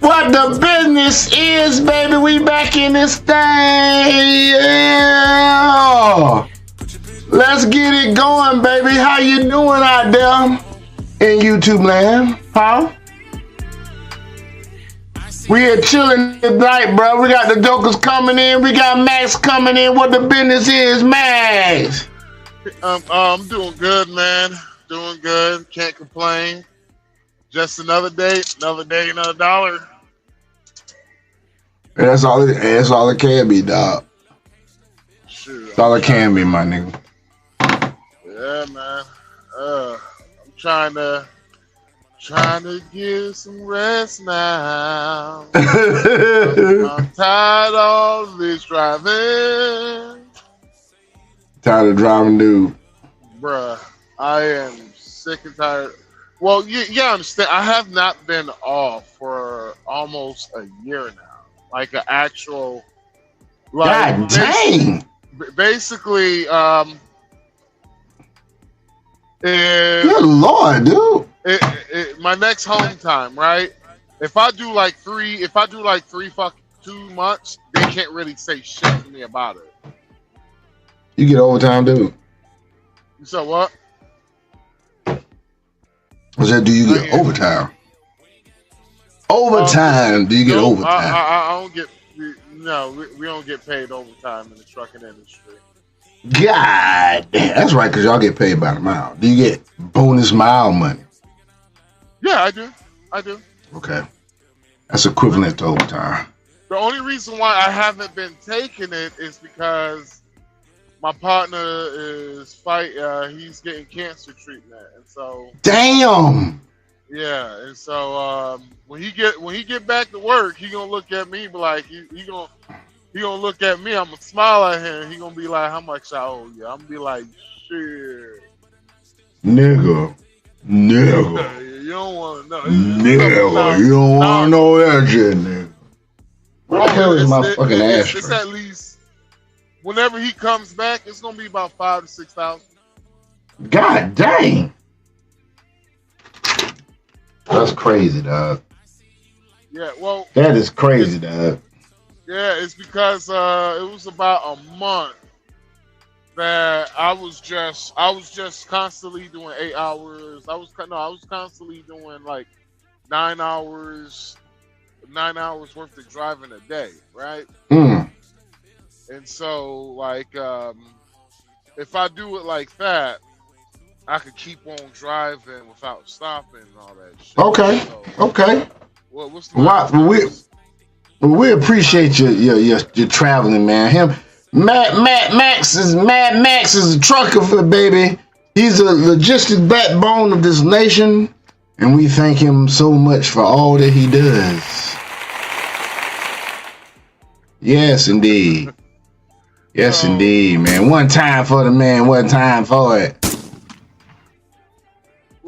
What the business is, baby? We back in this thing. Yeah. Let's get it going, baby. How you doing out there in YouTube land? Huh? We here chilling tonight, bro. We got the jokers coming in. We got Max coming in. What the business is, Max? I'm doing good, man. Doing good. Can't complain. Just another day, another dollar. That's all it can be, dog. Shoot, That's all it can be, my nigga. Yeah, man. I'm trying to get some rest now. I'm tired of all this driving. Tired of driving, dude. Bruh, I am sick and tired. Well, you understand, I have not been off for almost a year now. Like an actual, like, God dang. Basically, Good Lord, dude. My next home time, right? If I do like 2 months, they can't really say shit to me about it. You get overtime, dude. You said what? I said, do you get overtime? Overtime. Do you get overtime? I don't get. No, we don't get paid overtime in the trucking industry. God damn. That's right, because y'all get paid by the mile. Do you get bonus mile money? Yeah, I do. Okay. That's equivalent to overtime. The only reason why I haven't been taking it is because my partner is he's getting cancer treatment, and so. Damn. Yeah, and so when he get back to work, he gonna look at me, be like, he gonna look at me. I'm gonna smile at him. He gonna be like, "How much I owe you?" I'm gonna be like, "Shit, nigga." You don't want to know. Nigga, you don't want to know that shit, nigga. What the hell is my fucking ass? It's at least whenever he comes back, it's gonna be about $5,000 to $6,000. God dang. That's crazy, dog. Yeah, well. That is crazy, dog. Yeah, it's because it was about a month that I was just constantly doing 8 hours. I was constantly doing like 9 hours worth of driving a day, right? Mm. And so like if I do it like that, I could keep on driving without stopping and all that shit. Okay. So, okay. Well, what's the we appreciate your traveling, man. Mad Max is a trucker for the baby. He's a logistic backbone of this nation, and we thank him so much for all that he does. Yes, indeed. Yes, indeed, man. One time for the man, one time for it.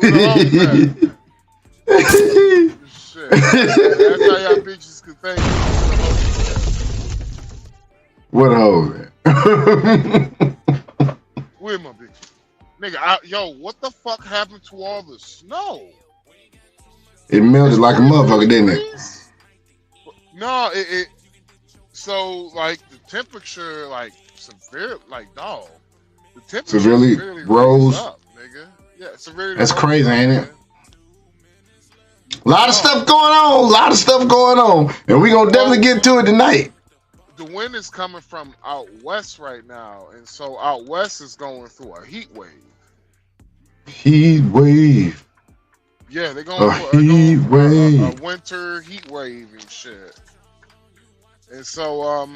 Shit. That's how y'all bitches can thank you. What a hoe, man. Where my bitch? Nigga, yo, what the fuck happened to all the snow? It melted like a motherfucker, didn't it? No, it so like the temperature like severe like dog. The temperature severely rose up, nigga. Yeah, severely. That's crazy, ain't it? A lot of stuff going on, and we gonna definitely get to it tonight. The wind is coming from out west right now, and so out west is going through a heat wave. Heat wave. Yeah, they're going through a winter heat wave and shit. And so,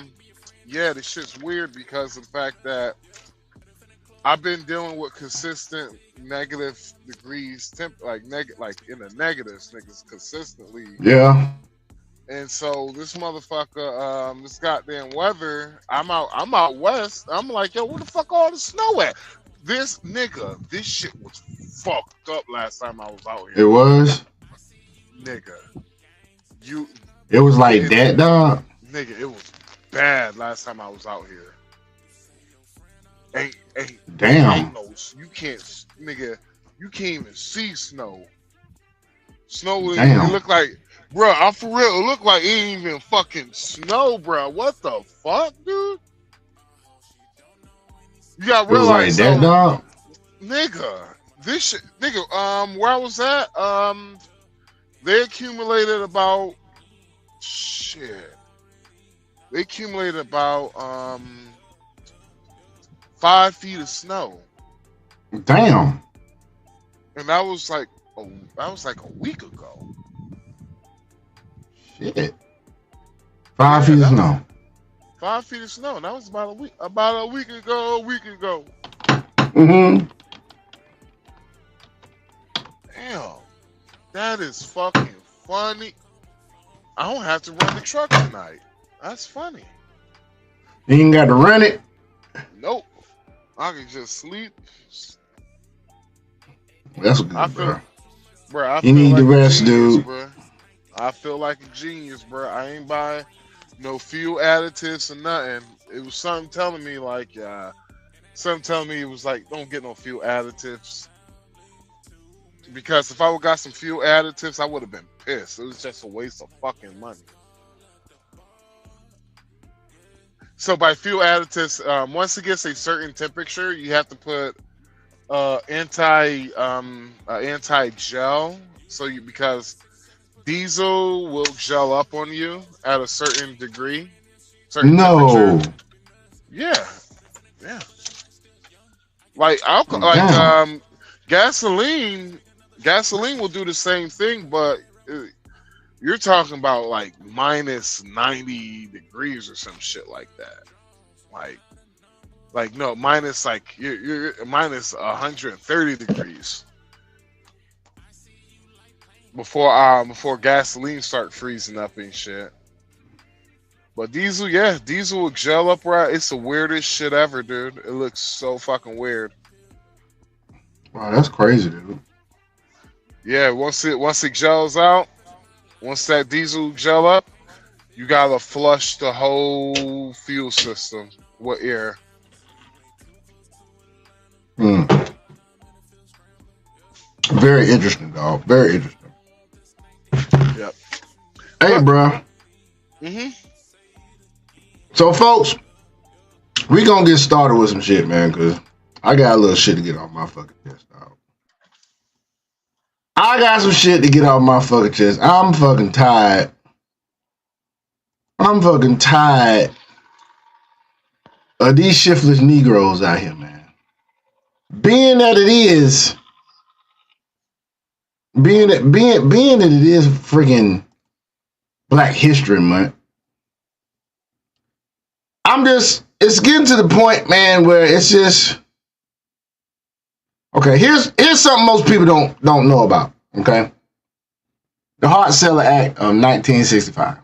yeah, this shit's weird because of the fact that I've been dealing with consistent negative degrees, in the negatives, niggas consistently. Yeah. And so this motherfucker, this goddamn weather, I'm out west. I'm like, yo, where the fuck all the snow at? This shit was fucked up last time I was out here. It was? Nigga. It was like that, dog? Nigga, it was bad last time I was out here. Damn. You can't even see snow. Snow, Damn. it looked like Bro, I'm for real. It looked like it ain't even fucking snow, bro. What the fuck, dude? You gotta It was like realize, that, dog. nigga, this shit, nigga, where I was at, they accumulated about shit. They accumulated about 5 feet of snow, Damn. and that was like a week ago. Shit. 5 feet of snow. 5 feet of snow. And that was about a week ago. Mm-hmm. Damn, that is fucking funny. I don't have to run the truck tonight. That's funny. You ain't got to run it. Nope. I can just sleep. That's good, bro. Bro, You need the rest, dude. Bro. I feel like a genius, bro. I ain't buying no fuel additives or nothing. It was something telling me like, it was like, don't get no fuel additives. Because if I would got some fuel additives, I would have been pissed. It was just a waste of fucking money. So by fuel additives, once it gets a certain temperature, you have to put anti gel. Because diesel will gel up on you at a certain degree. No. Yeah. Like alcohol, gasoline will do the same thing, but you're talking about like minus 90 degrees or some shit like that. Like no, minus like you're minus 130 degrees before gasoline start freezing up and shit. But diesel will gel up right. It's the weirdest shit ever, dude. It looks so fucking weird. Wow, that's crazy, dude. Yeah, once it gels out, once that diesel gel up, you gotta flush the whole fuel system with air. Very interesting, dog. Very interesting. Yep. Hey, bro. Mm-hmm. So, folks, we gonna get started with some shit, man, because I got a little shit to get off my fucking chest, dog. I got some shit to get off my fucking chest. I'm fucking tired. I'm fucking tired of these shiftless Negroes out here, man. Being that it is freaking Black History Month, it's getting to the point, man, where it's just, okay, here's something most people don't know about, okay? The Hart-Celler Act of 1965.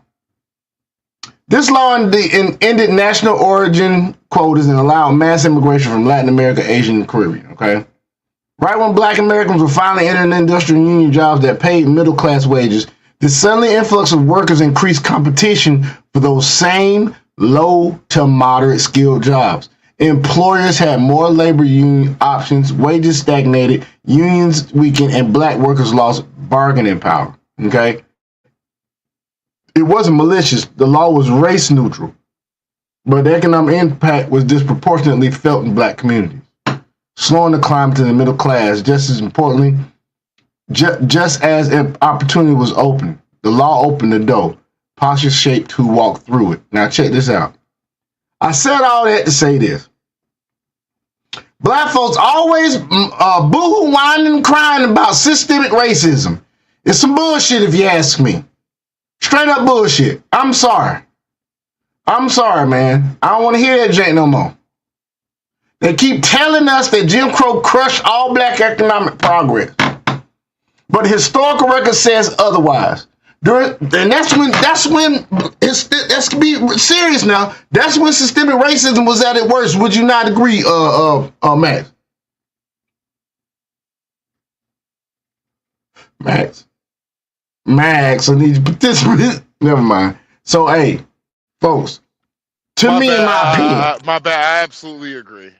This law ended national origin quotas and allowed mass immigration from Latin America, Asia, and the Caribbean, okay? Right when Black Americans were finally entering industrial union jobs that paid middle-class wages, the sudden influx of workers increased competition for those same low to moderate skilled jobs. Employers had more labor union options, wages stagnated, unions weakened, and Black workers lost bargaining power, okay? It wasn't malicious. The law was race neutral, but the economic impact was disproportionately felt in Black communities, slowing the climb to the middle class. Just as importantly, just as an opportunity was open, the law opened the door. Posture shaped who walked through it. Now check this out. I said all that to say this. Black folks always boo-hoo, whining, and crying about systemic racism. It's some bullshit if you ask me. Straight up bullshit. I'm sorry. Man. I don't want to hear that jank no more. They keep telling us that Jim Crow crushed all Black economic progress. But the historical record says otherwise. And let's be serious now. That's when systemic racism was at its worst. Would you not agree, Max? Max, I need you to participate. Never mind. So, hey, folks, in my opinion. My bad, I absolutely agree.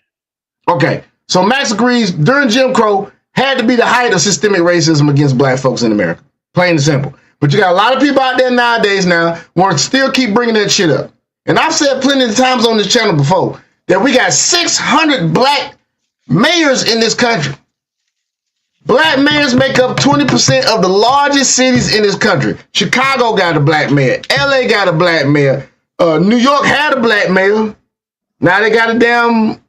Okay, so Max agrees during Jim Crow had to be the height of systemic racism against Black folks in America. Plain and simple. But you got a lot of people out there nowadays now want to still keep bringing that shit up. And I've said plenty of times on this channel before that we got 600 black mayors in this country. Black mayors make up 20% of the largest cities in this country. Chicago got a black mayor. LA got a black mayor. New York had a black mayor. Now they got a damn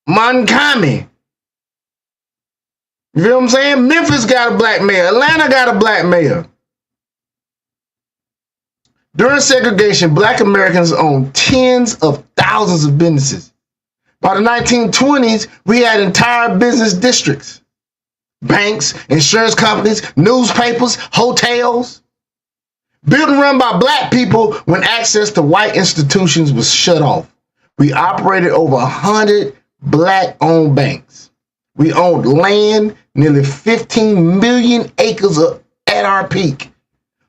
Montgomery. You feel what I'm saying? Memphis got a black mayor. Atlanta got a black mayor. During segregation, black Americans owned tens of thousands of businesses. By the 1920s, we had entire business districts. Banks, insurance companies, newspapers, hotels. Built and run by black people when access to white institutions was shut off. We operated over 100 black-owned banks. We owned land, nearly 15 million acres at our peak.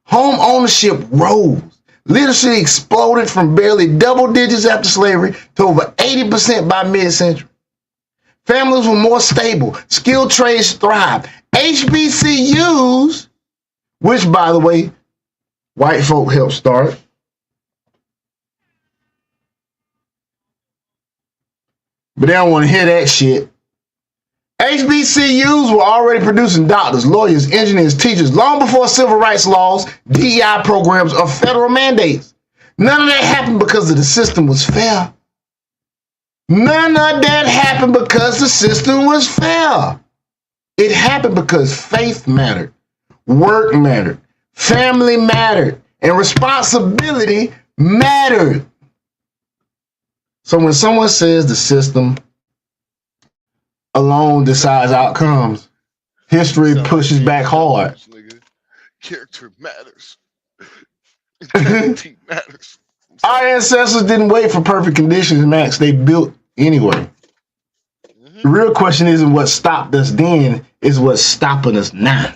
Home ownership rose. Literacy exploded from barely double digits after slavery to over 80% by mid-century. Families were more stable. Skilled trades thrived. HBCUs, which, by the way, white folk helped start, but they don't want to hear that shit. HBCUs were already producing doctors, lawyers, engineers, teachers long before civil rights laws, DEI programs, or federal mandates. None of that happened because the system was fair. None of that happened because the system was fair. It happened because faith mattered, work mattered, family mattered, and responsibility mattered. So when someone says the system alone decides outcomes, history pushes back hard. Character matters. Integrity matters. Our ancestors didn't wait for perfect conditions, Max. They built anyway. The real question isn't what stopped us then, is what's stopping us now.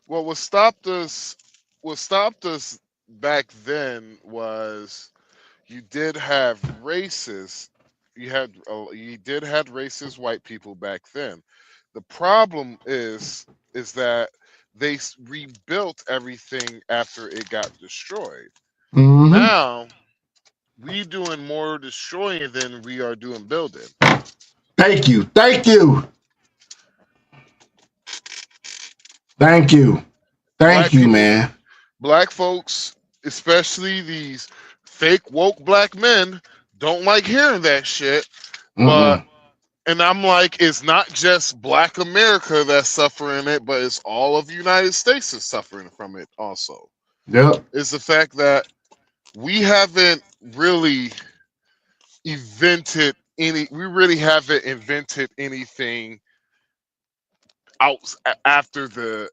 Well, what stopped us back then was you did have racist. You did have racist white people back then. The problem is that they rebuilt everything after it got destroyed. Mm-hmm. Now we doing more destroying than we are doing building. Thank you. Thank you. Thank you. Thank you, man. Black folks, especially these fake woke black men, don't like hearing that shit. But and I'm like, it's not just black America that's suffering it, but it's all of the United States is suffering from it also. Yep. It's the fact that we haven't really invented anything out after the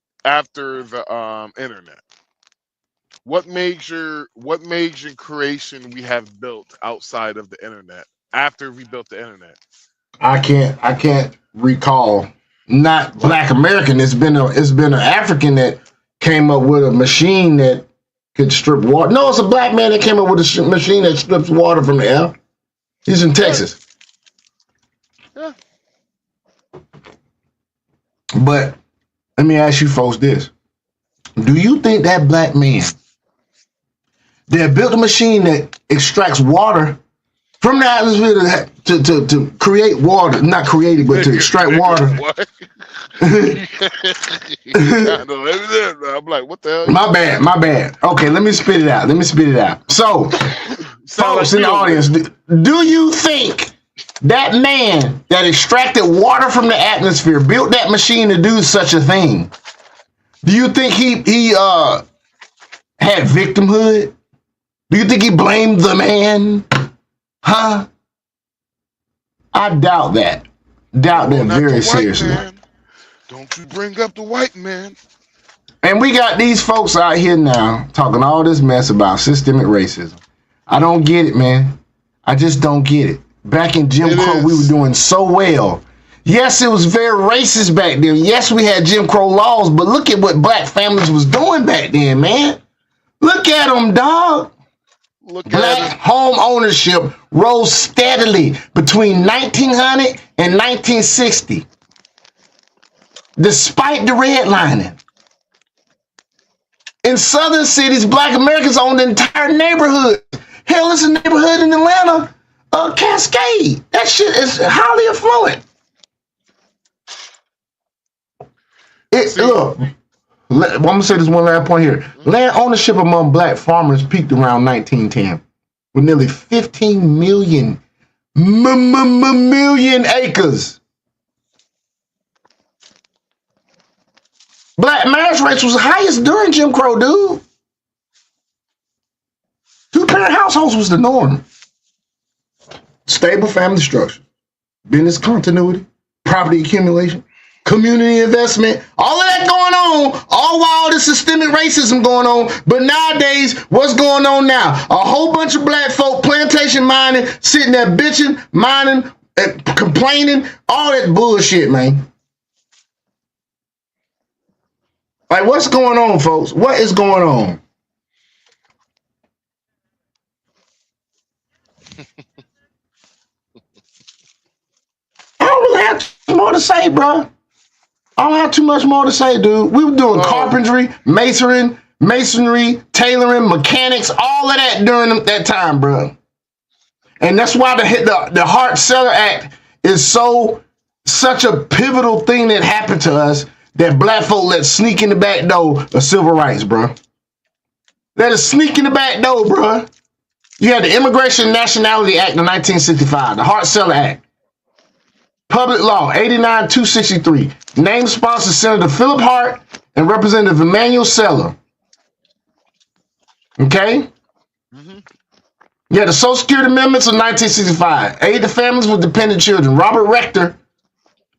internet. What major creation we have built outside of the internet after we built the internet? I can't recall. Not black American. It's been an African that came up with a machine that could strip water. No, it's a black man that came up with a machine that strips water from the air. He's in Texas. Yeah. But let me ask you folks this. Do you think that black man that built a machine that extracts water from the atmosphere to create water, not create it, but to extract water? I'm like, what the hell? My bad. Okay, let me spit it out. So, folks in the audience, do you think that man that extracted water from the atmosphere built that machine to do such a thing? Do you think he had victimhood? Do you think he blamed the man? Huh? I doubt that. Doubt that very seriously. Man. Don't you bring up the white man. And we got these folks out here now talking all this mess about systemic racism. I don't get it, man. I just don't get it. Back in Jim Crow, we were doing so well. Yes, it was very racist back then. Yes, we had Jim Crow laws, but look at what black families was doing back then, man. Look at them, dog. Black home ownership rose steadily between 1900 and 1960, despite the redlining. In southern cities, black Americans own the entire neighborhood. Hell, it's a neighborhood in Atlanta, Cascade. That shit is highly affluent. Look, I'm going to say this one last point here. Land ownership among black farmers peaked around 1910 with nearly 15 million acres. Black marriage rates was the highest during Jim Crow, dude. Two-parent households was the norm. Stable family structure, business continuity, property accumulation, community investment, all of that going on, all while the systemic racism going on. But nowadays, what's going on now? A whole bunch of black folk plantation mining, sitting there bitching, mining, complaining, all that bullshit, man. Like, what's going on, folks? What is going on? I don't really have too more to say, bro. I don't have too much more to say, dude. We were doing carpentry, masonry, tailoring, mechanics, all of that during that time, bro. And that's why the Hart-Celler Act is such a pivotal thing that happened to us, that black folk let sneak in the back door of civil rights, bro. Let us sneak in the back door, bro. You had the Immigration and Nationality Act of 1965, the Hart-Celler Act. Public Law 89-263. Name sponsor Senator Philip Hart and Representative Emanuel Celler. Okay? Mm-hmm. Yeah, the Social Security Amendments of 1965. Aid to families with dependent children. Robert Rector,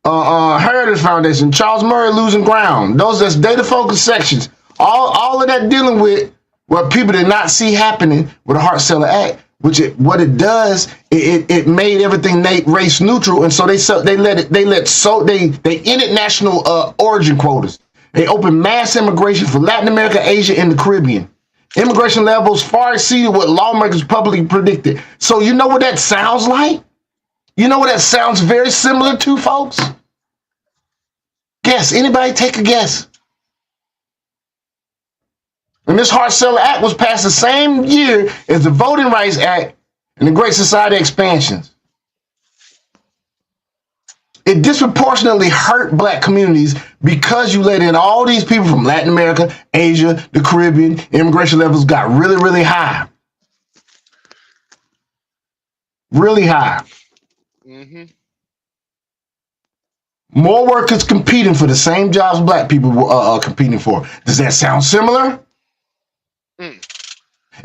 Heritage Foundation. Charles Murray, Losing Ground. Those that's data-focused sections. All of that dealing with what people did not see happening with the Hart-Celler Act. What it does, it made everything race neutral, and so they ended national origin quotas. They opened mass immigration for Latin America, Asia, and the Caribbean. Immigration levels far exceeded what lawmakers publicly predicted. So you know what that sounds like? You know what that sounds very similar to, folks? Guess. Anybody take a guess? And this Hart-Celler Act was passed the same year as the Voting Rights Act and the Great Society expansions. It disproportionately hurt black communities because you let in all these people from Latin America, Asia, the Caribbean. Immigration levels got really, really high. Really high. Mm-hmm. More workers competing for the same jobs black people were competing for. Does that sound similar?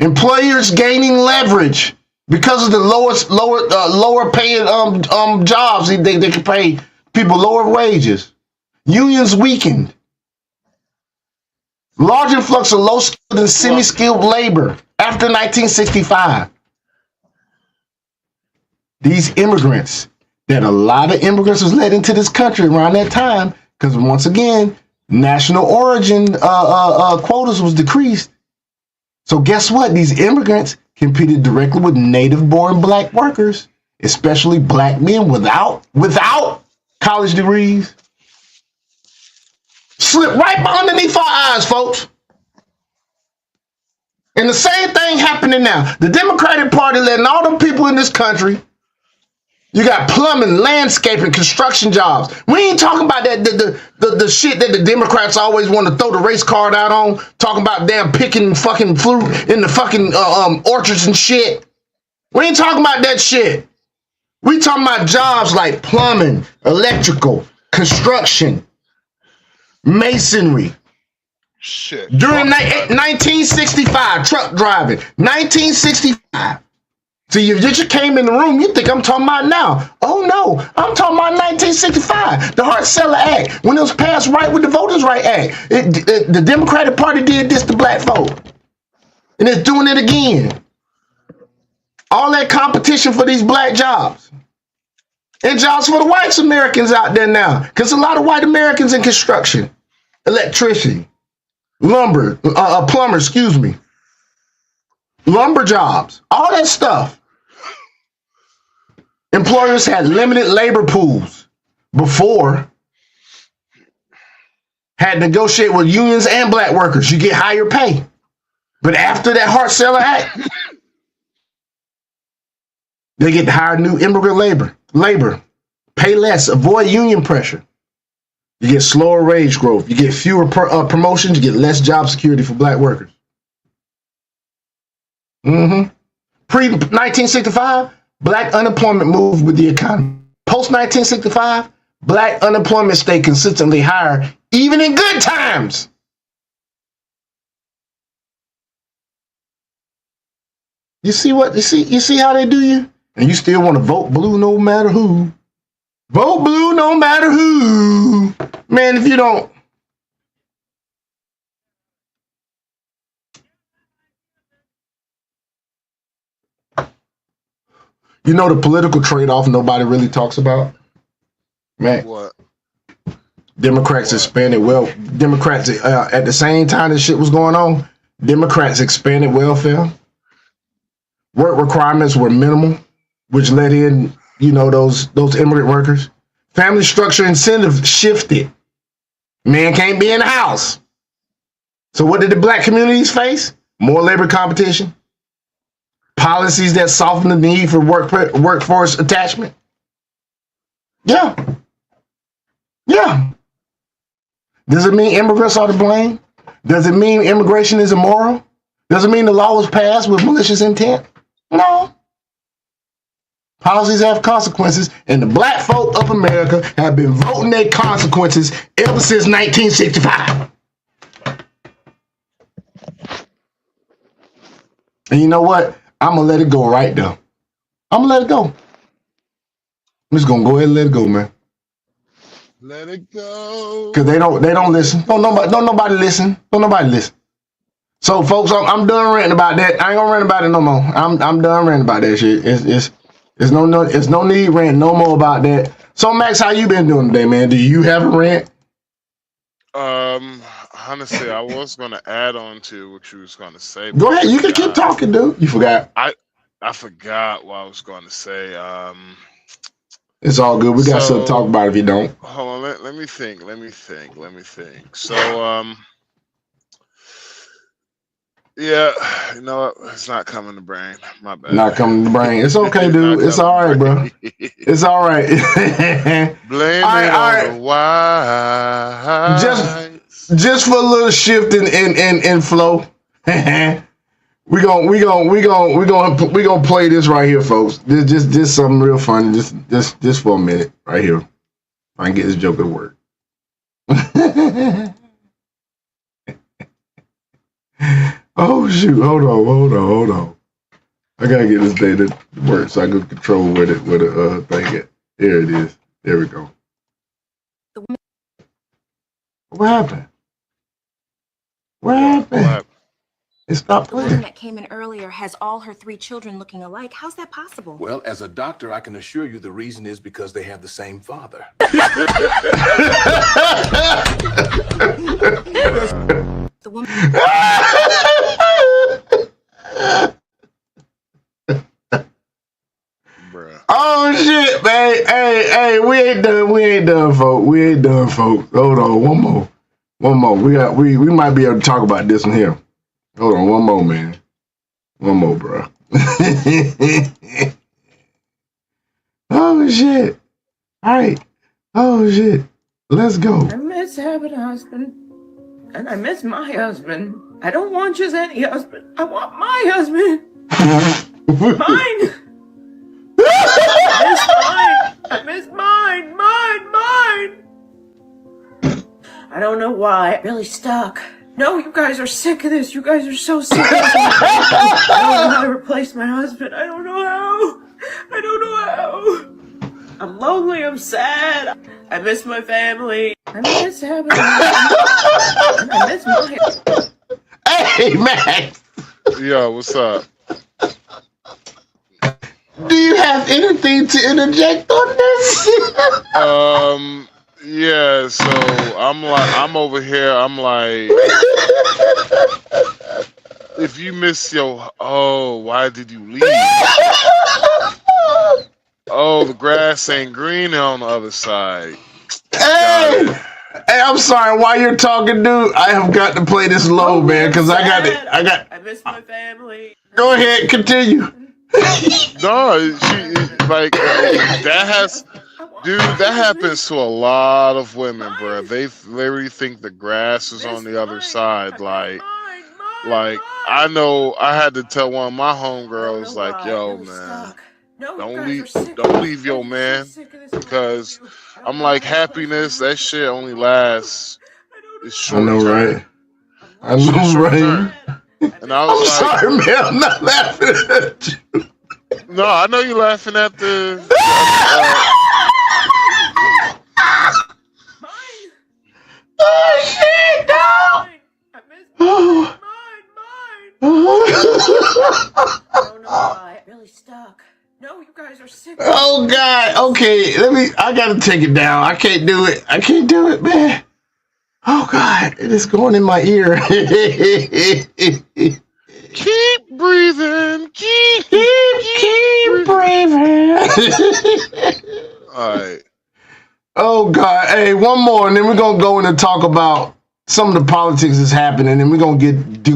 Employers gaining leverage because of the lower paying jobs. They can pay people lower wages. Unions weakened. Large influx of low-skilled and semi-skilled labor after 1965. These immigrants, that a lot of immigrants was led into this country around that time, because once again, national origin quotas was decreased. So guess what? These immigrants competed directly with native-born black workers, especially black men without college degrees. Slipped right underneath our eyes, folks. And the same thing happening now. The Democratic Party letting all the people in this country. You got plumbing, landscaping, construction jobs. We ain't talking about that the shit that the Democrats always want to throw the race card out on. Talking about damn picking fucking fruit in the fucking orchards and shit. We ain't talking about that shit. We talking about jobs like plumbing, electrical, construction, masonry. Shit. During 1965, truck driving. 1965. See, if you just came in the room, you think I'm talking about now. Oh, no. I'm talking about 1965, the Hart-Celler Act, when it was passed right with the Voters' Right Act. The Democratic Party did this to black folk. And it's doing it again. All that competition for these black jobs. And jobs for the white Americans out there now. Because a lot of white Americans in construction, electricity, lumber, plumber, excuse me. Lumber jobs, all that stuff. Employers had limited labor pools before. had negotiated with unions and black workers. You get higher pay. But after that Hart-Celler Act, they get to hire new immigrant labor, pay less, avoid union pressure. You get slower wage growth. You get fewer promotions. You get less job security for black workers. Pre-1965, black unemployment moved with the economy. Post-1965, black unemployment stayed consistently higher, even in good times. You see how they do you? And you still want to vote blue no matter who. Vote blue no matter who. Man, if you don't. You know the political trade-off nobody really talks about? Man. What? Democrats expanded Democrats, at the same time this shit was going on, Democrats expanded welfare. Work requirements were minimal, which let in, those immigrant workers. Family structure incentive shifted. Men can't be in the house. So what did the black communities face? More labor competition. Policies that soften the need for workforce attachment. Yeah. Does it mean immigrants are to blame? Does it mean immigration is immoral? Does it mean the law was passed with malicious intent? No. Policies have consequences, and the black folk of America have been voting their consequences ever since 1965. And you know what? I'm going to let it go right there. I'm going to let it go. I'm just going to go ahead and let it go, man. Let it go. Because they don't listen. Don't nobody listen. Don't nobody listen. So, folks, I'm done ranting about that. I ain't gonna rant about it no more. I'm done ranting about that shit. It's no need ranting no more about that. So, Max, how you been doing today, man? Do you have a rant? Honestly, I was gonna add on to what you was gonna say. Go ahead. You can keep talking, dude. You forgot. I forgot what I was gonna say. It's all good. We got something to talk about if you don't. Hold on. Let me think. So, yeah, you know what? It's not coming to brain. My bad. Not coming to brain. It's okay, dude. It's all right, bro. It's all right. Blame it on the wise. Just for a little shift in flow. we gonna play this right here, folks. This just something real fun. Just for a minute, right here. If I can get this joke to work. Oh shoot! Hold on. I gotta get this data to work so I can control where the thing at. There it is. There we go. What happened? It stopped playing. The woman that came in earlier has all her 3 children looking alike. How's that possible? Well, as a doctor, I can assure you the reason is because they have the same father. The woman. Oh shit, man! Hey, we ain't done, folks. Hold on, one more. We might be able to talk about this one here. Hold on, one more, man. One more, bro. Oh shit! All right. Oh shit! Let's go. I miss having a husband, and I miss my husband. I don't want just any husband. I want my husband. Mine. I miss mine. I don't know why. I'm really stuck. No, you guys are sick of this. You guys are so sick of this. I don't know how to replace my husband. I don't know how. I'm lonely. I'm sad. I miss my family. I miss having a husband. I miss my... Hey, Max. Yo, what's up? Do you have anything to interject on this? Yeah, so I'm over here, I'm like, if you miss why did you leave? Oh, the grass ain't green on the other side. Hey, I'm I'm sorry. While you're talking, dude, I have got to play this low, man, because I got it. I miss my family. Go ahead, continue. No, that happens to a lot of women, bro. They literally think the grass is on the other side. Like I know I had to tell one of my homegirls, like, yo, man, don't leave your man, because I'm like, happiness, that shit only lasts. It's short. I know, right? I know, right? And I was sorry, man. I'm not laughing at you. No, I know you're laughing at the. Oh shit, dog! I don't know why. Really stuck. No, you guys are sick. Oh God. Okay, I gotta take it down. I can't do it. I can't do it, man. Oh God, it is going in my ear. Keep breathing. Keep breathing. All right. Oh God. Hey, one more, and then we're gonna go in and talk about some of the politics that's happening, and we're gonna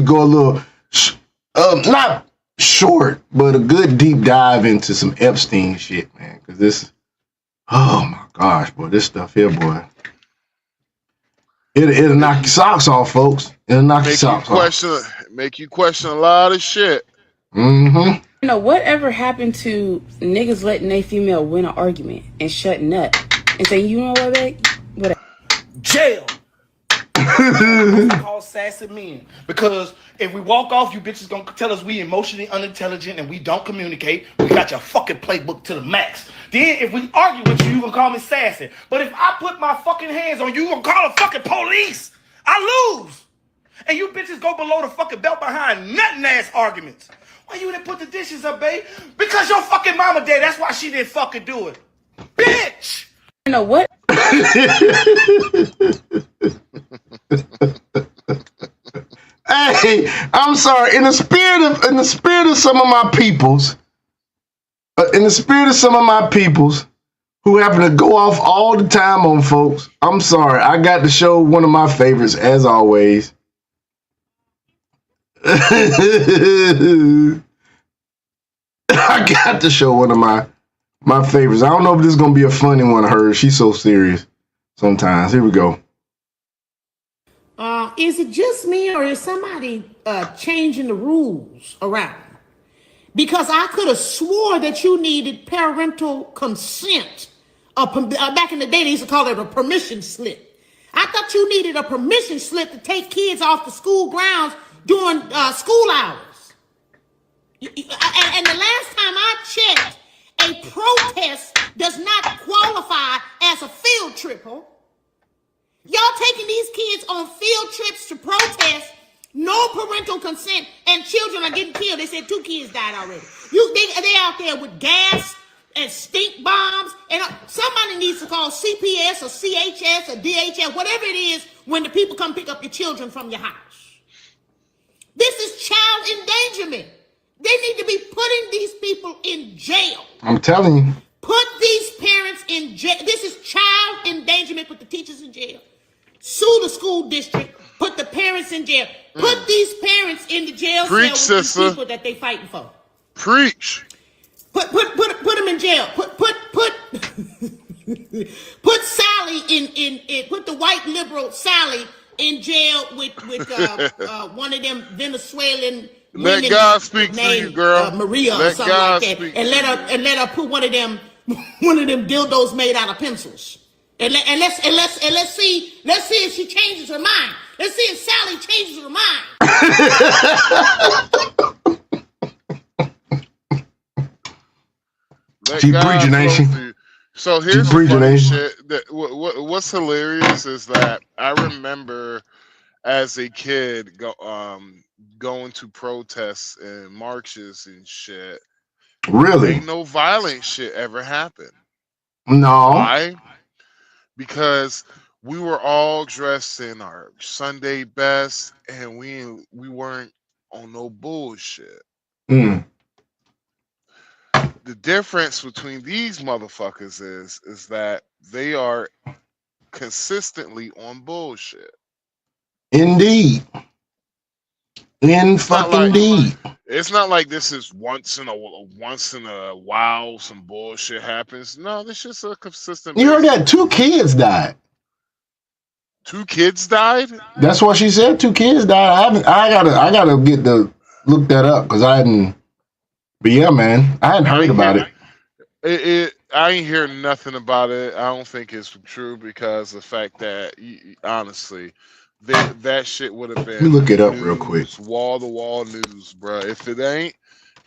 go a little, not short, but a good deep dive into some Epstein shit, man. Because this, oh my gosh, boy, this stuff here, boy. It'll knock your socks off, folks. It'll knock your socks off. Make you question a lot of shit. Mm-hmm. You know, whatever happened to niggas letting a female win an argument and shutting up and saying, you know what, babe? Whatever. Jail. Called sassy men. Because if we walk off, you bitches gonna tell us we emotionally unintelligent and we don't communicate. We got your fucking playbook to the max. Then if we argue with you, you gonna call me sassy. But if I put my fucking hands on you, you gonna call the fucking police. I lose. And you bitches go below the fucking belt behind nothing ass arguments. Why you didn't put the dishes up, babe? Because your fucking mama did. That's why she didn't fucking do it. Bitch! You know what? Hey, I'm sorry. In the spirit of some of my peoples, who happen to go off all the time on folks, I'm sorry. I got to show one of my favorites, as always. I got to show one of my favorites. I don't know if this is gonna be a funny one of hers. She's so serious sometimes. Here we go. Is it just me, or is somebody changing the rules around? Because I could have swore that you needed parental consent. Back in the day, they used to call it a permission slip. I thought you needed a permission slip to take kids off the school grounds during school hours. And the last time I checked, a protest does not qualify as a field trip, huh? Y'all taking these kids on field trips to protest, no parental consent, and children are getting killed. They said 2 kids died already. They out there with gas and stink bombs, and somebody needs to call CPS or CHS or DHS, whatever it is, when the people come pick up your children from your house. This is child endangerment. They need to be putting these people in jail. I'm telling you. Put these parents in jail. This is child endangerment. Put the teachers in jail. Sue the school district. Put the parents in jail. Put these parents in the jail cell with these people that they fighting for. Preach. Put them in jail. Put Sally in put the white liberal Sally in jail with one of them Venezuelan women. Let God speak to you, girl. Maria or something like that. And let her put one of them dildos made out of pencils. And let's see if she changes her mind. Let's see if Sally changes her mind. She preaching, ain't she? So here's the funny shit. What's hilarious is that I remember as a kid going to protests and marches and shit. Really? Ain't no violent shit ever happened. No. Why? Because we were all dressed in our Sunday best, and we weren't on no bullshit. Mm. The difference between these motherfuckers is that they are consistently on bullshit. Indeed. Indeed. It's not like this is once in a while some bullshit happens. No, this is just a consistent. You heard that 2 kids died. 2 kids died? That's what she said. 2 kids died. I gotta get the look that up because I hadn't. But yeah, man, I hadn't heard about it. I ain't hear nothing about it. I don't think it's true because the fact that honestly, that shit would have been. Let me look it up real quick. Wall to wall news, bro. If it ain't,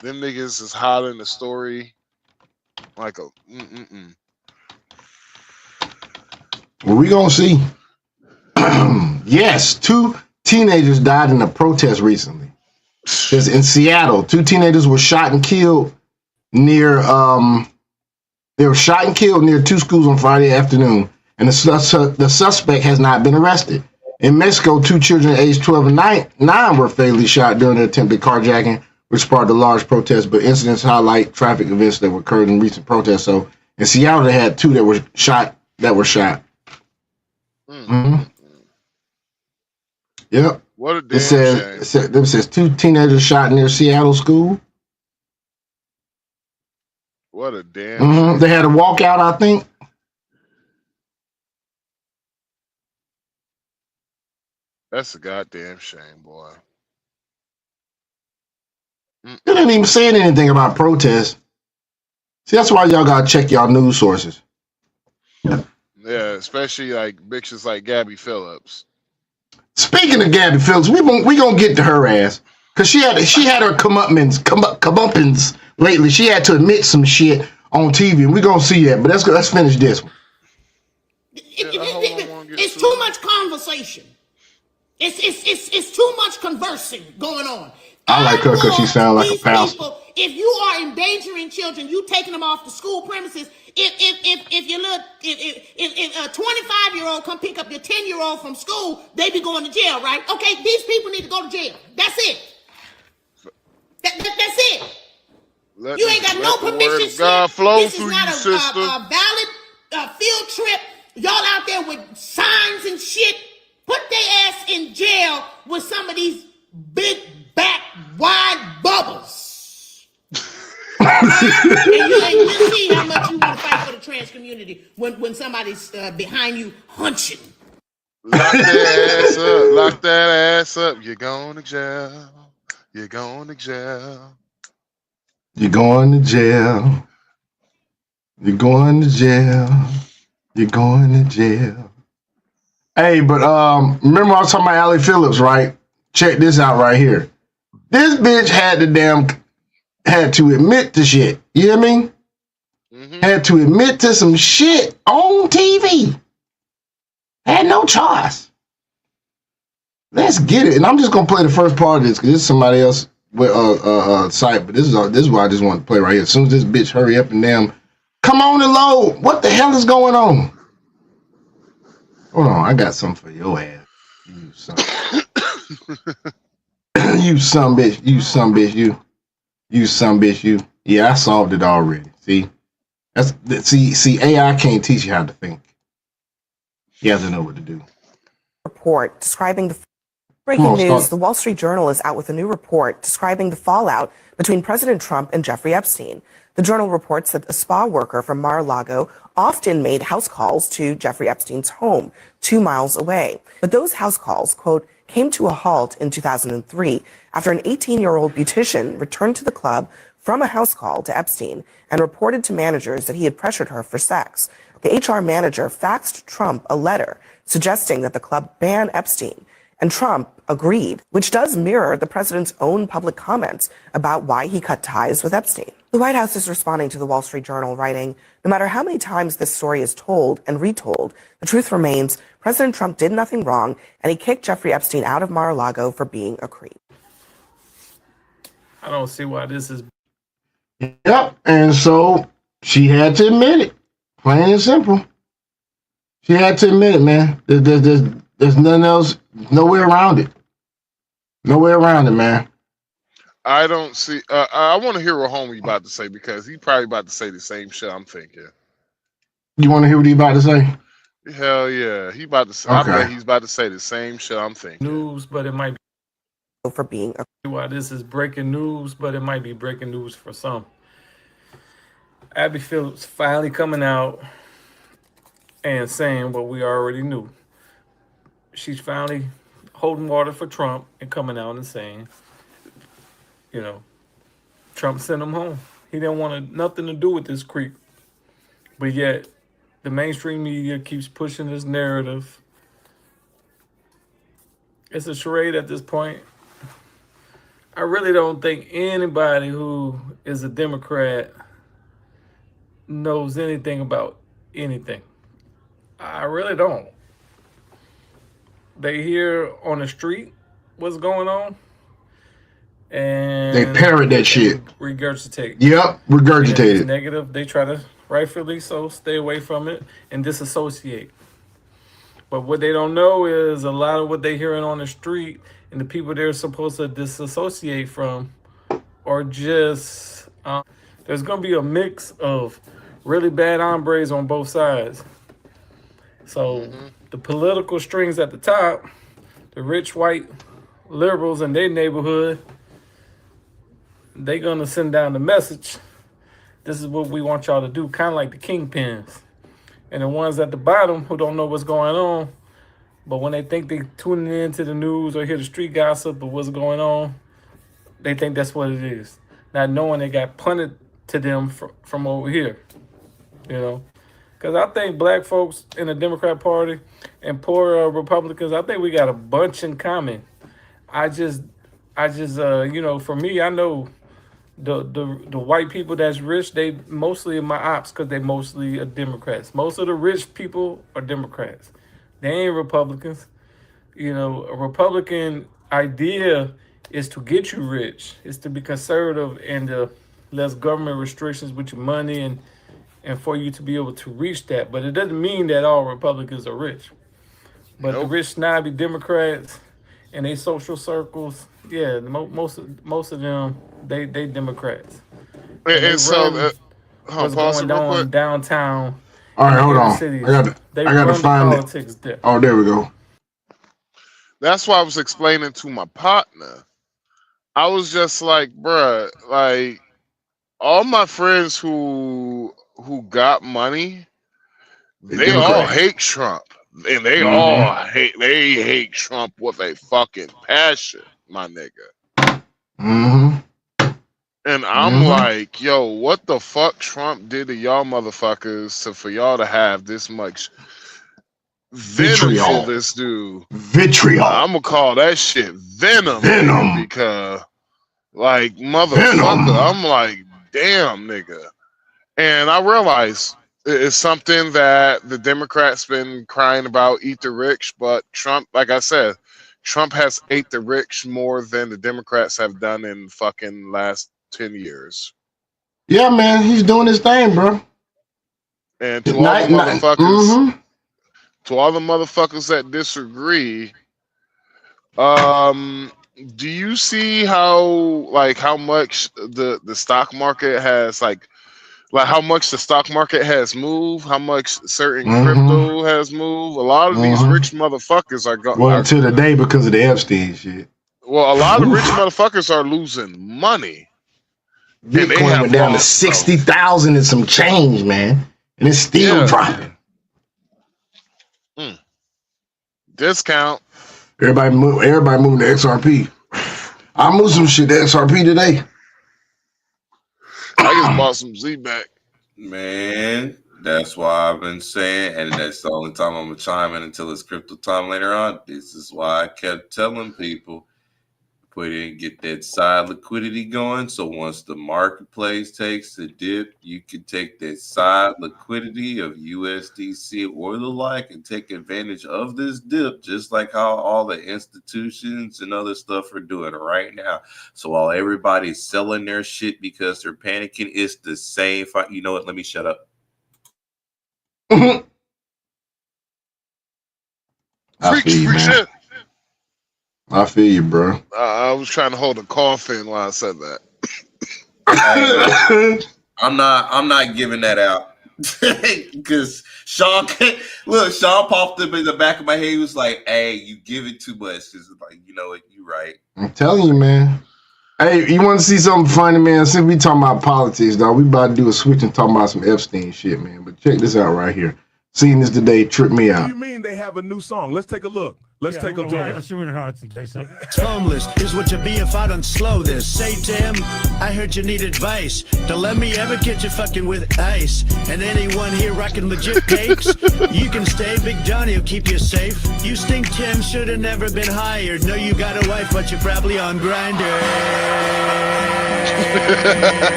them niggas is hot in the story like a. Well, we gonna see. Yes, 2 teenagers died in a protest recently. It's in Seattle. 2 teenagers were shot and killed near. They were shot and killed near 2 schools on Friday afternoon, and the suspect has not been arrested. In Mexico, 2 children aged 12 and 9 were fatally shot during an attempted carjacking, which sparked a large protest. But incidents highlight traffic events that occurred in recent protests. So in Seattle, they had 2 that were shot. Mm-hmm. Yep. What a damn shame. It says 2 teenagers shot near Seattle school. What a damn shame. They had a walkout, I think. That's a goddamn shame, boy. They didn't even say anything about protests. See, that's why y'all gotta check y'all news sources. Yeah, especially like bitches like Gabby Phillips. Speaking of Gabby Phillips, we gonna get to her ass because she had her comeuppance lately. She had to admit some shit on TV, and we gonna see that. But let's finish this one. It's too much conversation. It's too much conversing going on. I like her because she sounds like a pastor. If you are endangering children, you taking them off the school premises. If a 25-year-old come pick up your 10-year-old from school, they be going to jail, right? Okay, these people need to go to jail. That's it. That's it. You ain't got no permission slip. This is not a valid field trip. Y'all out there with signs and shit. Put their ass in jail with some of these big back wide bubbles. And we'll see how much you want to fight for the trans community when somebody's behind you hunching. Lock that ass up. Lock that ass up. You're going to jail. You're going to jail. You're going to jail. You're going to jail. You're going to jail. Hey, but remember I was talking about Allie Phillips, right? Check this out right here. This bitch had to admit to shit. You hear me? Had to admit to some shit on TV. Had no choice. Let's get it. And I'm just gonna play the first part of this because this is somebody else with site, but this is what I just want to play right here. As soon as this bitch hurry up and damn come on and load. What the hell is going on? Hold on, I got something for your ass. You son. You son bitch. You son bitch. You son bitch. You. Yeah, I solved it already. See, see. AI can't teach you how to think. You have to know what to do. Report describing the breaking news. The Wall Street Journal is out with a new report describing the fallout between President Trump and Jeffrey Epstein. The Journal reports that a spa worker from Mar-a-Lago often made house calls to Jeffrey Epstein's home 2 miles away. But those house calls, quote, came to a halt in 2003 after an 18-year-old beautician returned to the club from a house call to Epstein and reported to managers that he had pressured her for sex. The HR manager faxed Trump a letter suggesting that the club ban Epstein, and Trump agreed, which does mirror the president's own public comments about why he cut ties with Epstein. The White House is responding to the Wall Street Journal, writing, no matter how many times this story is told and retold, the truth remains President Trump did nothing wrong, and he kicked Jeffrey Epstein out of Mar-a-Lago for being a creep. I don't see why this is. Yep, and so she had to admit it. Plain and simple. She had to admit it, man. There's nothing else, no way around it. No way around it, man. I don't see. I want to hear what homie about to say because he probably about to say the same shit I'm thinking. You want to hear what he about to say? Hell yeah, he about to. Say, I bet he's about to say the same shit I'm thinking. News, but it might be for being why this is breaking news, but it might be breaking news for some. Abby Phillips finally coming out and saying what we already knew. She's finally holding water for Trump and coming out and saying, you know, Trump sent him home. He didn't want nothing to do with this creep. But yet, the mainstream media keeps pushing this narrative. It's a charade at this point. I really don't think anybody who is a Democrat knows anything about anything. I really don't. They hear on the street what's going on, and they parrot that shit. Regurgitate. Yep, regurgitate it. Negative. They try to, rightfully so, stay away from it and disassociate. But what they don't know is a lot of what they're hearing on the street and the people they're supposed to disassociate from are just, there's going to be a mix of really bad hombres on both sides. So the political strings at the top, the rich white liberals in their neighborhood, they're going to send down the message. This is what we want y'all to do, kind of like the kingpins. And the ones at the bottom who don't know what's going on, but when they think they tuning into the news or hear the street gossip of what's going on, they think that's what it is. Not knowing they got punted to them from over here, you know. Because I think black folks in the Democrat Party and poor Republicans, I think we got a bunch in common. I just, you know, for me, I know the white people that's rich, they mostly are my ops because they mostly are Democrats. Most of the rich people are Democrats. They ain't Republicans. You know, a Republican idea is to get you rich. It's to be conservative and less government restrictions with your money and for you to be able to reach that. But it doesn't mean that all Republicans are rich. But the rich snobby Democrats and they social circles, yeah, most of them, they Democrats. And so, what's going on downtown? All right, hold on. I got to find it. There. Oh, there we go. That's why I was explaining to my partner. I was just like, bruh, like all my friends who got money, they all hate Trump. And they all hate Trump with a fucking passion, my nigga. And I'm like, yo, what the fuck Trump did to y'all motherfuckers for y'all to have this much venom for this dude? Vitriol. I'm gonna call that shit venom. Because, like, motherfucker, I'm like, damn, nigga. And I realized it's something that the Democrats been crying about, eat the rich, but Trump, like I said, Trump has ate the rich more than the Democrats have done in fucking last 10 years. Yeah, man, he's doing his thing, bro. And to all the motherfuckers, to all the motherfuckers that disagree, do you see how much the stock market has like how much the stock market has moved, how much certain crypto has moved? A lot of these rich motherfuckers are going. Well, until the day because of the Epstein shit. Well, a lot of rich motherfuckers are losing money. Bitcoin went down to 60,000 and some change, man, and it's still dropping. Discount. Everybody moving to XRP. I moved some shit to XRP today. I just bought some Z back. Man, that's why I've been saying, and that's the only time I'm gonna chime in until it's crypto time later on. This is why I kept telling people, put in, get that side liquidity going. So once the marketplace takes a dip, you can take that side liquidity of USDC or the like and take advantage of this dip, just like how all the institutions and other stuff are doing right now. So while everybody's selling their shit because they're panicking, it's the same. You know what? Let me shut up. Free shit. I feel you, bro. I was trying to hold a cough in while I said that. I'm not giving that out. Because Sean popped up in the back of my head. He was like, "Hey, you give it too much." Because like, you know what, you right. I'm telling you, man. Hey, you want to see something funny, man? Since we talking about politics, dog, we about to do a switch and talk about some Epstein shit, man. But check this out right here. Seeing this today tripped me out. What do you mean they have a new song? Let's take a look. Let's take a look. Homeless is what you be if I don't slow this. Say to him, I heard you need advice. Don't let me ever get you fucking with ice. And anyone here rocking legit cakes, you can stay. Big Johnny will keep you safe. You stink, Tim, should have never been hired. No, you got a wife, but you're probably on Grindr.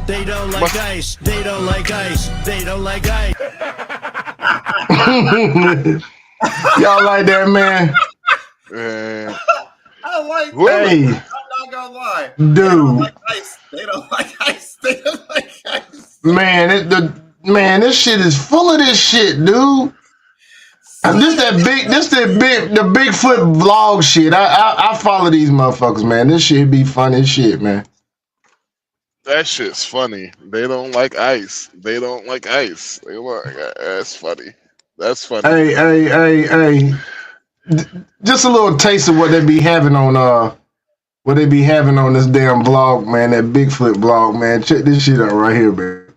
They don't like ice. They don't like ice. They don't like ice. Y'all like that, man? I like that. Hey, I'm not gonna lie, dude. They don't like ice. They don't like ice. They don't like ice. Man, this shit is full of this shit, dude. And the Bigfoot vlog shit. I follow these motherfuckers, man. This shit be funny as shit, man. That shit's funny. They don't like ice. They don't like ice. They like, that's funny. That's funny. Hey. Just a little taste of what they be having on this damn vlog, man. That Bigfoot vlog, man. Check this shit out right here, man.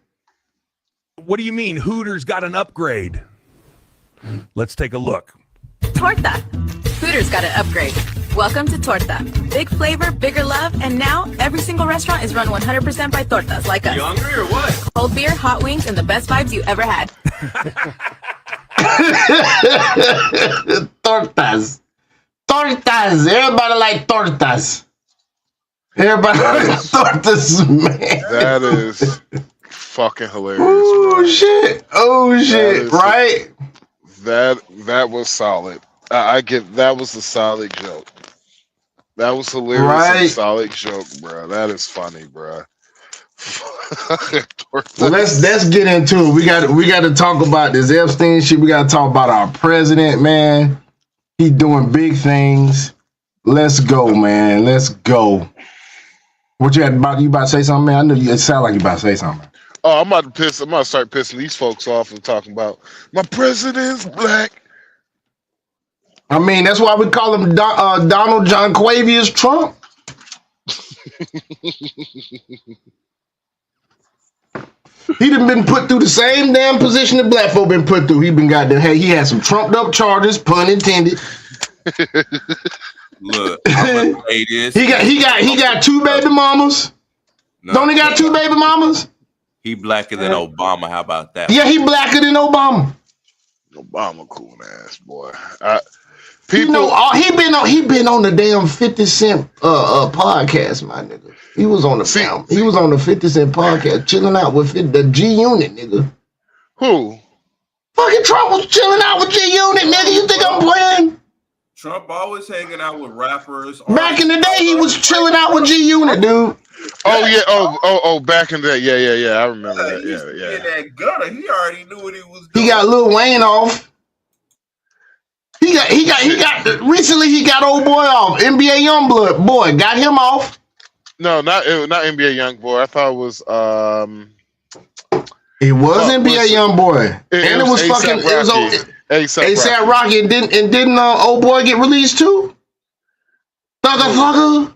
What do you mean Hooters got an upgrade? Let's take a look. Torta. Hooters got an upgrade. Welcome to Torta. Big flavor, bigger love, and now every single restaurant is run 100% by tortas like us. You hungry or what? Cold beer, hot wings, and the best vibes you ever had. Tortas. Everybody like tortas. Everybody likes tortas, man. That is fucking hilarious. Oh shit! Right? That was solid. I get that was a solid joke. That was hilarious. Right? And solid joke, bro. That is funny, bro. Well, let's get into it. We got to talk about this Epstein shit. We got to talk about our president, man. He doing big things. Let's go, man. Let's go. What you about to say something, man? I know it sound like you about to say something. Oh, I'm about to start pissing these folks off and talking about my president's black. I mean, that's why we call him Donald John Quavius Trump. He done been put through the same damn position that black folk been put through. He had some trumped up charges, pun intended. Look, I'm gonna say this. He got two baby mamas. No, Don't he got two baby mamas? He blacker than Obama. How about that? Yeah, he blacker than Obama. Obama cool ass boy. He been on the damn 50 Cent podcast, my nigga. He was on the 50 Cent podcast, chilling out with the G Unit, nigga. Who? Fucking Trump was chilling out with G Unit, nigga. You think I'm playing? Trump always hanging out with rappers. Back in the day, he was chilling out with G Unit, dude. Oh yeah. Oh. Back in the day, yeah. I remember that. Yeah. In that gutter, he already knew what he was doing. He got Lil Wayne off. He got recently he got old boy off. NBA Youngboy boy got him off. No, not NBA Youngboy. I thought it was it was NBA Youngboy. And it was fucking ASAP Rocky and didn't old boy get released too? Thugger.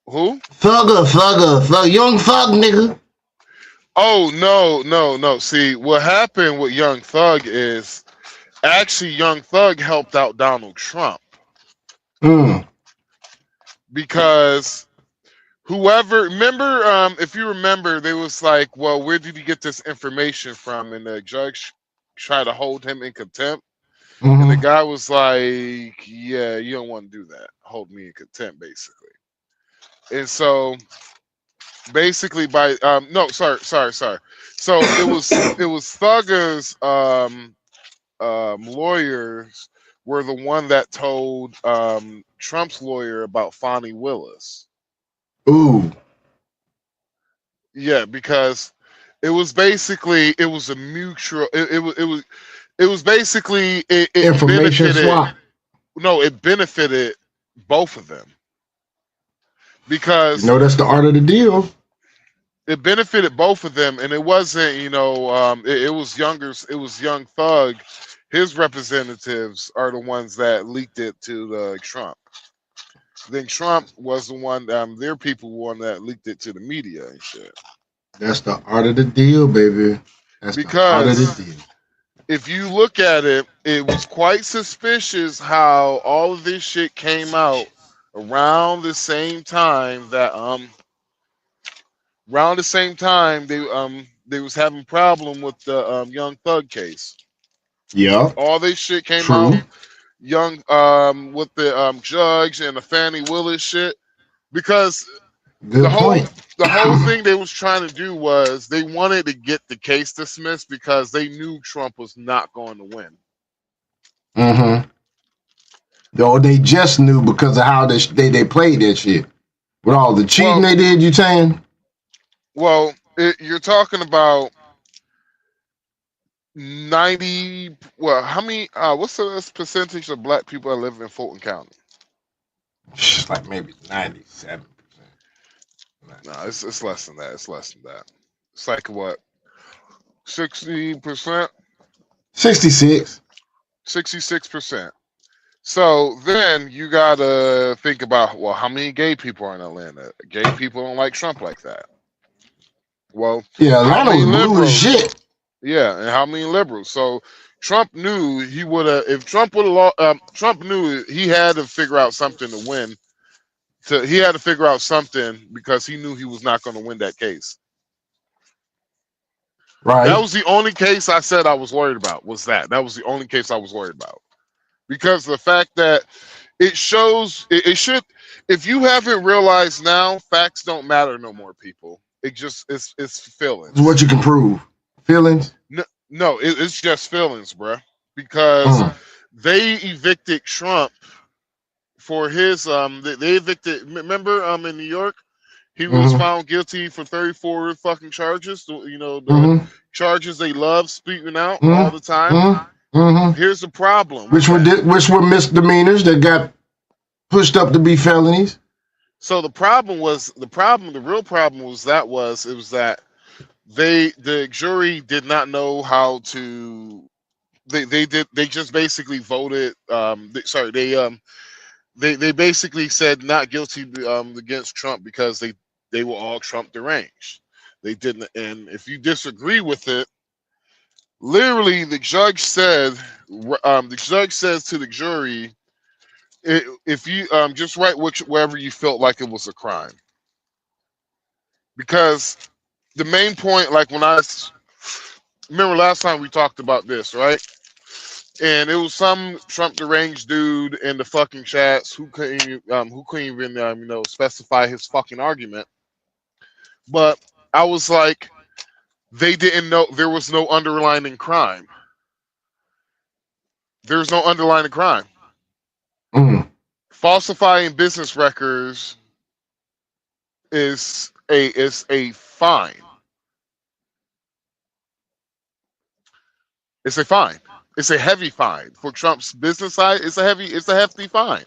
Who? Thugger, Young Thug nigga. Oh no. See, what happened with Young Thug is actually Young Thug helped out Donald Trump. Because if you remember, they was like, well, where did he get this information from? And the judge tried to hold him in contempt. Mm-hmm. And the guy was like, yeah, you don't want to do that. Hold me in contempt, basically. And so basically sorry. So it was Thugger's lawyers were the one that told Trump's lawyer about Fonnie Willis. Ooh. Yeah, because it was a mutual. It was basically information swap. No, it benefited both of them because that's the art of the deal. it benefited both of them, and it wasn't, it was Young Thug. His representatives are the ones that leaked it to Trump. Then Trump was the one, their people were one that leaked it to the media and shit. That's the art of the deal, baby. That's the art of the deal. If you look at it, it was quite suspicious how all of this shit came out around the same time that they was having problem with the Young Thug case. Yeah. All this shit came True. out with the judge and the Fannie Willis shit, because Good the whole point. thing they was trying to do was they wanted to get the case dismissed because they knew Trump was not going to win. Mm-hmm. Though they just knew because of how they played that shit. With all the cheating they did, you saying? Well, you're talking about 90. Well, how many? What's the percentage of black people that live in Fulton County? It's like maybe 97%. No, it's less than that. It's less than that. It's like what? 60%. 66. 66%. So then you gotta think about, well, how many gay people are in Atlanta? Gay people don't like Trump like that. Well, yeah, Atlanta was blue as shit. Yeah, and how many liberals? So Trump knew he would have. If Trump would have, Trump knew he had to figure out something to win. He had to figure out something because he knew he was not going to win that case. Right. That was the only case I said I was worried about. That was the only case I was worried about, because the fact that it shows it should. If you haven't realized now, facts don't matter no more, people. It's feelings. It's what you can prove. Feelings? No, it's just feelings, bruh. Because they evicted Trump for his they evicted. Remember, in New York, he was found guilty for 34 fucking charges. The charges they love speaking out all the time. Here's the problem. Which were misdemeanors that got pushed up to be felonies. So the real problem was that the jury did not know how to. They just basically voted. They basically said not guilty against Trump because they were all Trump deranged. They didn't, and if you disagree with it, literally the judge says to the jury, if you just write wherever you felt like it was a crime. Because the main point, like when I remember last time we talked about this, right? And it was some Trump deranged dude in the fucking chats who couldn't even specify his fucking argument. But I was like, they didn't know there was no underlying crime. There's no underlying crime. Falsifying business records is a fine. It's a fine. It's a heavy fine for Trump's business side. It's a hefty fine.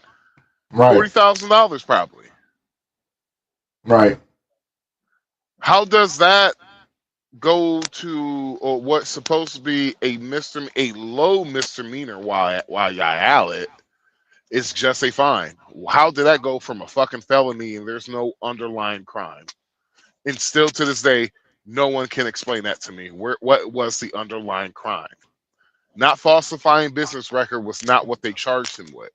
Right. $40,000 probably. Right. How does that go to what's supposed to be a low misdemeanor while y'all at it? It's just a fine. How did that go from a fucking felony and there's no underlying crime? And still to this day, no one can explain that to me. What was the underlying crime? Not falsifying business record was not what they charged him with.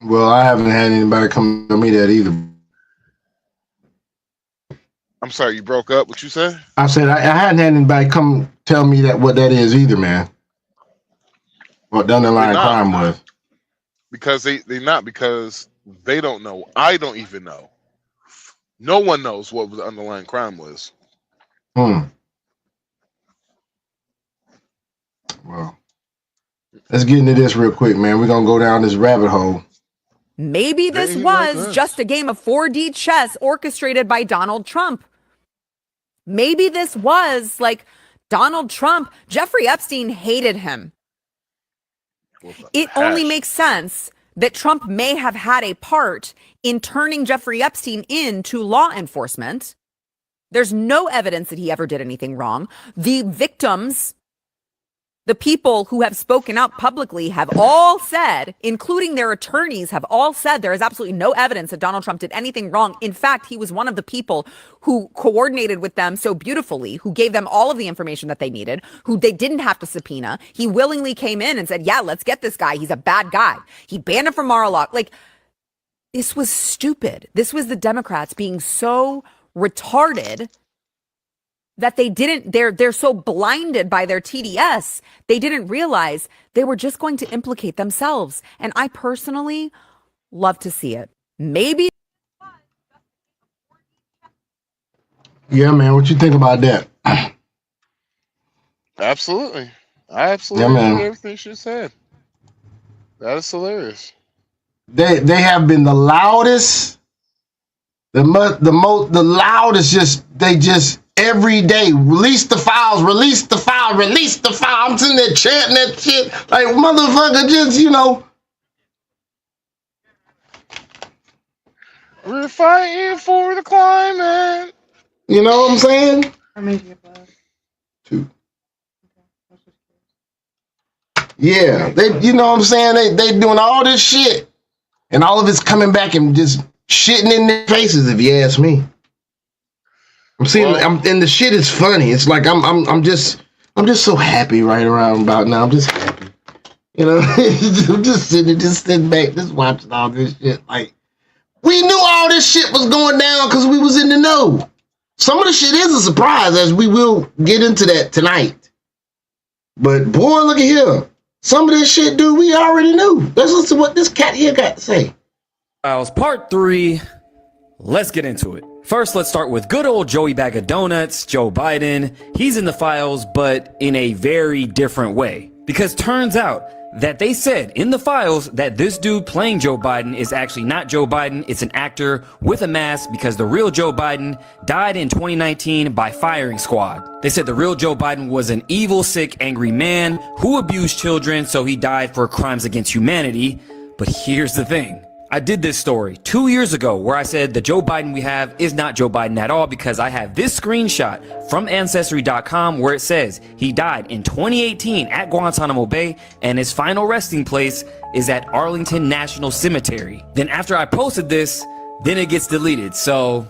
Well, I haven't had anybody come to me that either. I'm sorry, you broke up. What you said? I said I hadn't had anybody come tell me what that is either, man. What the underlying crime was. Because because they don't know. I don't even know. No one knows what the underlying crime was. Well, let's get into this real quick, man. We're gonna go down this rabbit hole. Maybe this was just a game of 4D chess orchestrated by Donald Trump. Maybe this was like Donald Trump. Jeffrey Epstein hated him. It only makes sense that Trump may have had a part in turning Jeffrey Epstein into law enforcement. There's no evidence that he ever did anything wrong. The victims, the people who have spoken out publicly have all said, including their attorneys, have all said there is absolutely no evidence that Donald Trump did anything wrong. In fact, he was one of the people who coordinated with them so beautifully, who gave them all of the information that they needed, who they didn't have to subpoena. He willingly came in and said, yeah, let's get this guy. He's a bad guy. He banned him from Mar-a-Lago. Like, this was stupid. This was the Democrats being so retarded that they're so blinded by their TDS, they didn't realize they were just going to implicate themselves. And I personally love to see it. Maybe. Yeah, man. What you think about that? Absolutely. I absolutely agree with everything she said. That is hilarious. They have been the loudest, the loudest. They just every day release the files. I'm sitting there chanting that shit like motherfucker. Just we're fighting for the climate. You know what I'm saying? How many do you have? 2. Yeah, you know what I'm saying? They doing all this shit, and all of it's coming back and just shitting in their faces. If you ask me, and the shit is funny. It's like I'm just so happy right around about now. I'm just happy, I'm just sitting back, just watching all this shit. Like we knew all this shit was going down because we was in the know. Some of the shit is a surprise, as we will get into that tonight. But boy, look at here. Some of this shit, dude, we already knew. Let's listen to what this cat here got to say. Files Part 3. Let's get into it. First, let's start with good old Joey Bag of Donuts, Joe Biden. He's in the files, but in a very different way. Because turns out that they said in the files that this dude playing Joe Biden is actually not Joe Biden. It's an actor with a mask because the real Joe Biden died in 2019 by firing squad. They said the real Joe Biden was an evil, sick, angry man who abused children, so he died for crimes against humanity. But here's the thing. I did this story 2 years ago where I said the Joe Biden we have is not Joe Biden at all because I have this screenshot from Ancestry.com where it says he died in 2018 at Guantanamo Bay and his final resting place is at Arlington National Cemetery. Then after I posted this, then it gets deleted. So,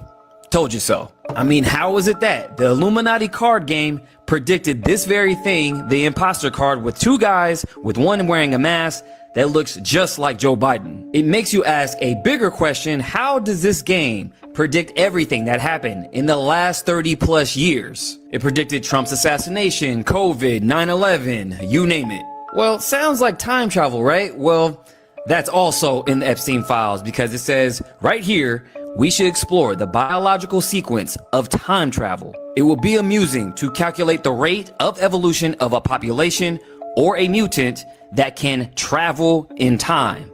told you so. I mean, how is it that the Illuminati card game predicted this very thing, the imposter card with 2 guys with one wearing a mask that looks just like Joe Biden? It makes you ask a bigger question. How does this game predict everything that happened in the last 30 plus years? It predicted Trump's assassination, COVID, 9/11, you name it. Well, sounds like time travel, right? Well, that's also in the Epstein files because it says right here, we should explore the biological sequence of time travel. It will be amusing to calculate the rate of evolution of a population or a mutant that can travel in time.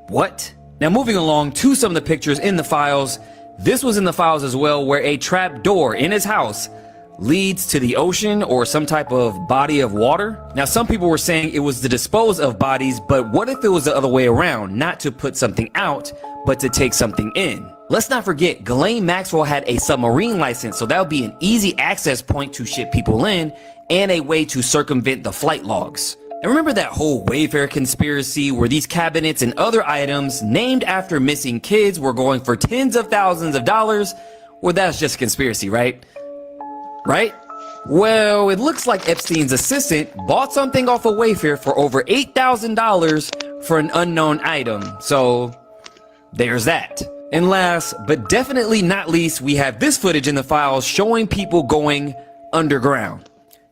What? Now moving along to some of the pictures in the files. This was in the files as well, where a trap door in his house leads to the ocean or some type of body of water. Now some people were saying it was to dispose of bodies, but what if it was the other way around? Not to put something out, but to take something in. Let's not forget, Ghislaine Maxwell had a submarine license, so that would be an easy access point to ship people in and a way to circumvent the flight logs. And remember that whole Wayfair conspiracy where these cabinets and other items named after missing kids were going for tens of thousands of dollars? Well, that's just a conspiracy, right? Right? Well, it looks like Epstein's assistant bought something off of Wayfair for over $8,000 for an unknown item. So there's that. And last, but definitely not least, we have this footage in the files showing people going underground.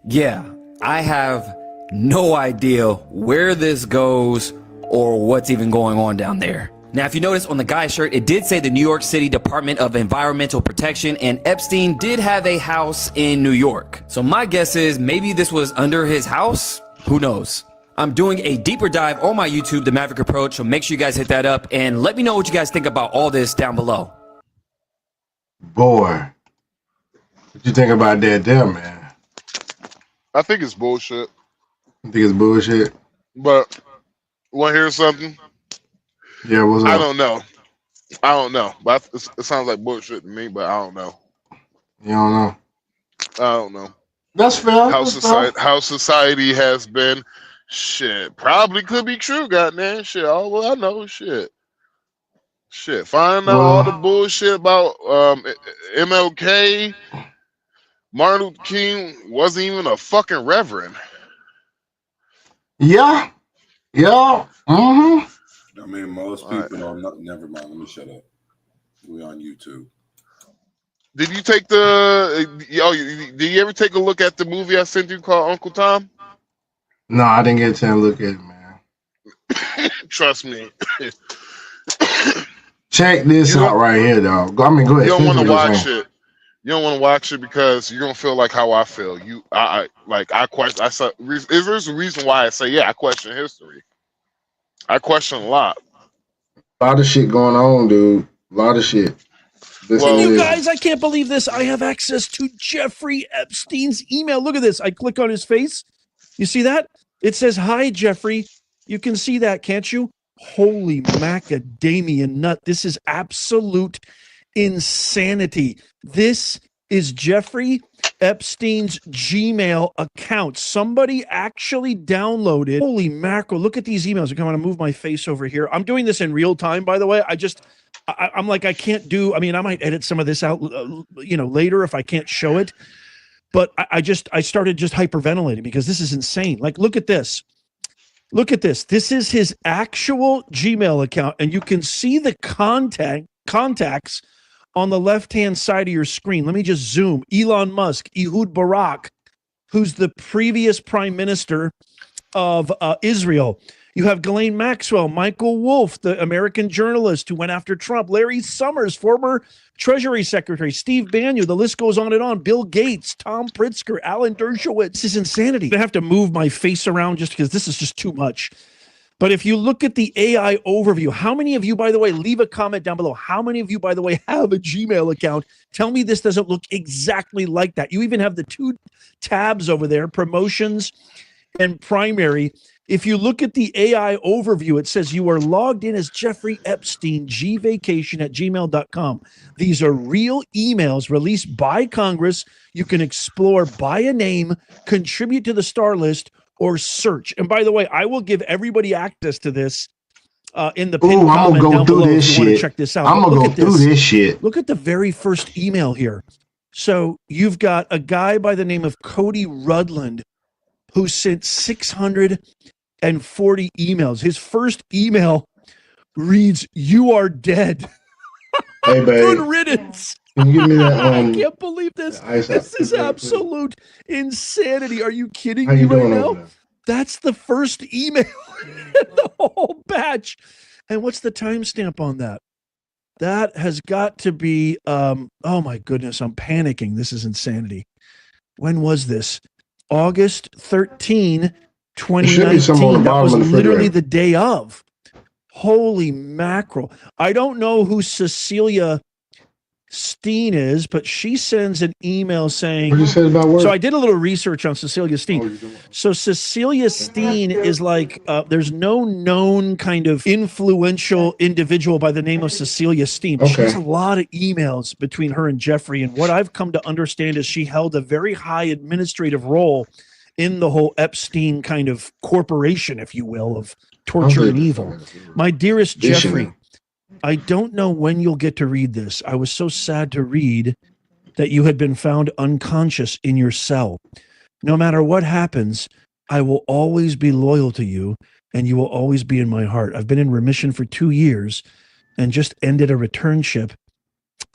Yeah, I have no idea where this goes or what's even going on down there. Now, if you notice on the guy's shirt, it did say the New York City Department of Environmental Protection, and Epstein did have a house in New York. So my guess is maybe this was under his house. Who knows? I'm doing a deeper dive on my YouTube, The Maverick Approach, so make sure you guys hit that up and let me know what you guys think about all this down below. Boy, what you think about that there, man? I think it's bullshit. I think it's bullshit. But Want to hear something? Yeah, what's up? I don't know. But it sounds like bullshit to me, but I don't know. You don't know? I don't know. That's fair. How society has been. Shit, probably could be true. Goddamn shit. Oh well, I know shit. Finding out all the bullshit about MLK, Martin Luther King wasn't even a fucking reverend. Yeah. I mean, most people don't. Never mind. Let me shut up. We on YouTube. Did you take did you ever take a look at the movie I sent you called Uncle Tom? No, I didn't get a chance to look at it, man. Trust me. Check this out right here, dog. I mean, go ahead. You don't want to watch it. You don't want to watch it because you're gonna feel like how I feel. I question. There's a reason why I say I question history. I question a lot. A lot of shit going on, dude. A lot of shit. You guys, I can't believe this. I have access to Jeffrey Epstein's email. Look at this. I click on his face. You see that? It says, "Hi, Jeffrey." You can see that, can't you? Holy macadamia nut. This is absolute insanity. This is Jeffrey Epstein's Gmail account. Somebody actually downloaded. Holy mackerel. Look at these emails. I'm going to move my face over here. I'm doing this in real time, by the way. I'm like, I can't do, I mean, I might edit some of this out, later if I can't show it. But I started just hyperventilating because this is insane. Like, look at this. Look at this. This is his actual Gmail account, and you can see the contacts on the left-hand side of your screen. Let me just zoom. Elon Musk, Ehud Barak, who's the previous prime minister of Israel. You have Ghislaine Maxwell, Michael Wolff, the American journalist who went after Trump, Larry Summers, former Treasury Secretary, Steve Bannon, the list goes on and on, Bill Gates, Tom Pritzker, Alan Dershowitz. This is insanity. I have to move my face around just because this is just too much. But if you look at the AI overview, how many of you, by the way, leave a comment down below. How many of you, by the way, have a Gmail account? Tell me this doesn't look exactly like that. You even have the two tabs over there, promotions and primary. If you look at the AI overview, it says you are logged in as Jeffrey Epstein, gvacation@gmail.com. These are real emails released by Congress. You can explore by a name, contribute to the star list, or search. And by the way, I will give everybody access to this in the pinned comment down below if you want to check this out. I'm going to go through this shit. Look at the very first email here. So you've got a guy by the name of Cody Rudland who sent 640 emails. His first email reads, "You are dead." Hey, babe. Good riddance. Can you give me that? I can't believe this. This is absolute insanity. Are you kidding me right now? That's the first email in the whole batch. And what's the timestamp on that? That has got to be, oh my goodness, I'm panicking. This is insanity. When was this? August 13, 2019. That was literally the day of. Holy mackerel. I don't know who Cecilia Steen is, but she sends an email saying, so I did a little research on Cecilia Steen. So Cecilia Steen is like, there's no known kind of influential individual by the name of Cecilia Steen. But she has a lot of emails between her and Jeffrey. And what I've come to understand is she held a very high administrative role in the whole Epstein kind of corporation, if you will, of torture and evil. My dearest Jeffrey, I don't know when you'll get to read this. I was so sad to read that you had been found unconscious in your cell. No matter what happens, I will always be loyal to you, and you will always be in my heart. I've been in remission for 2 years and just ended a returnship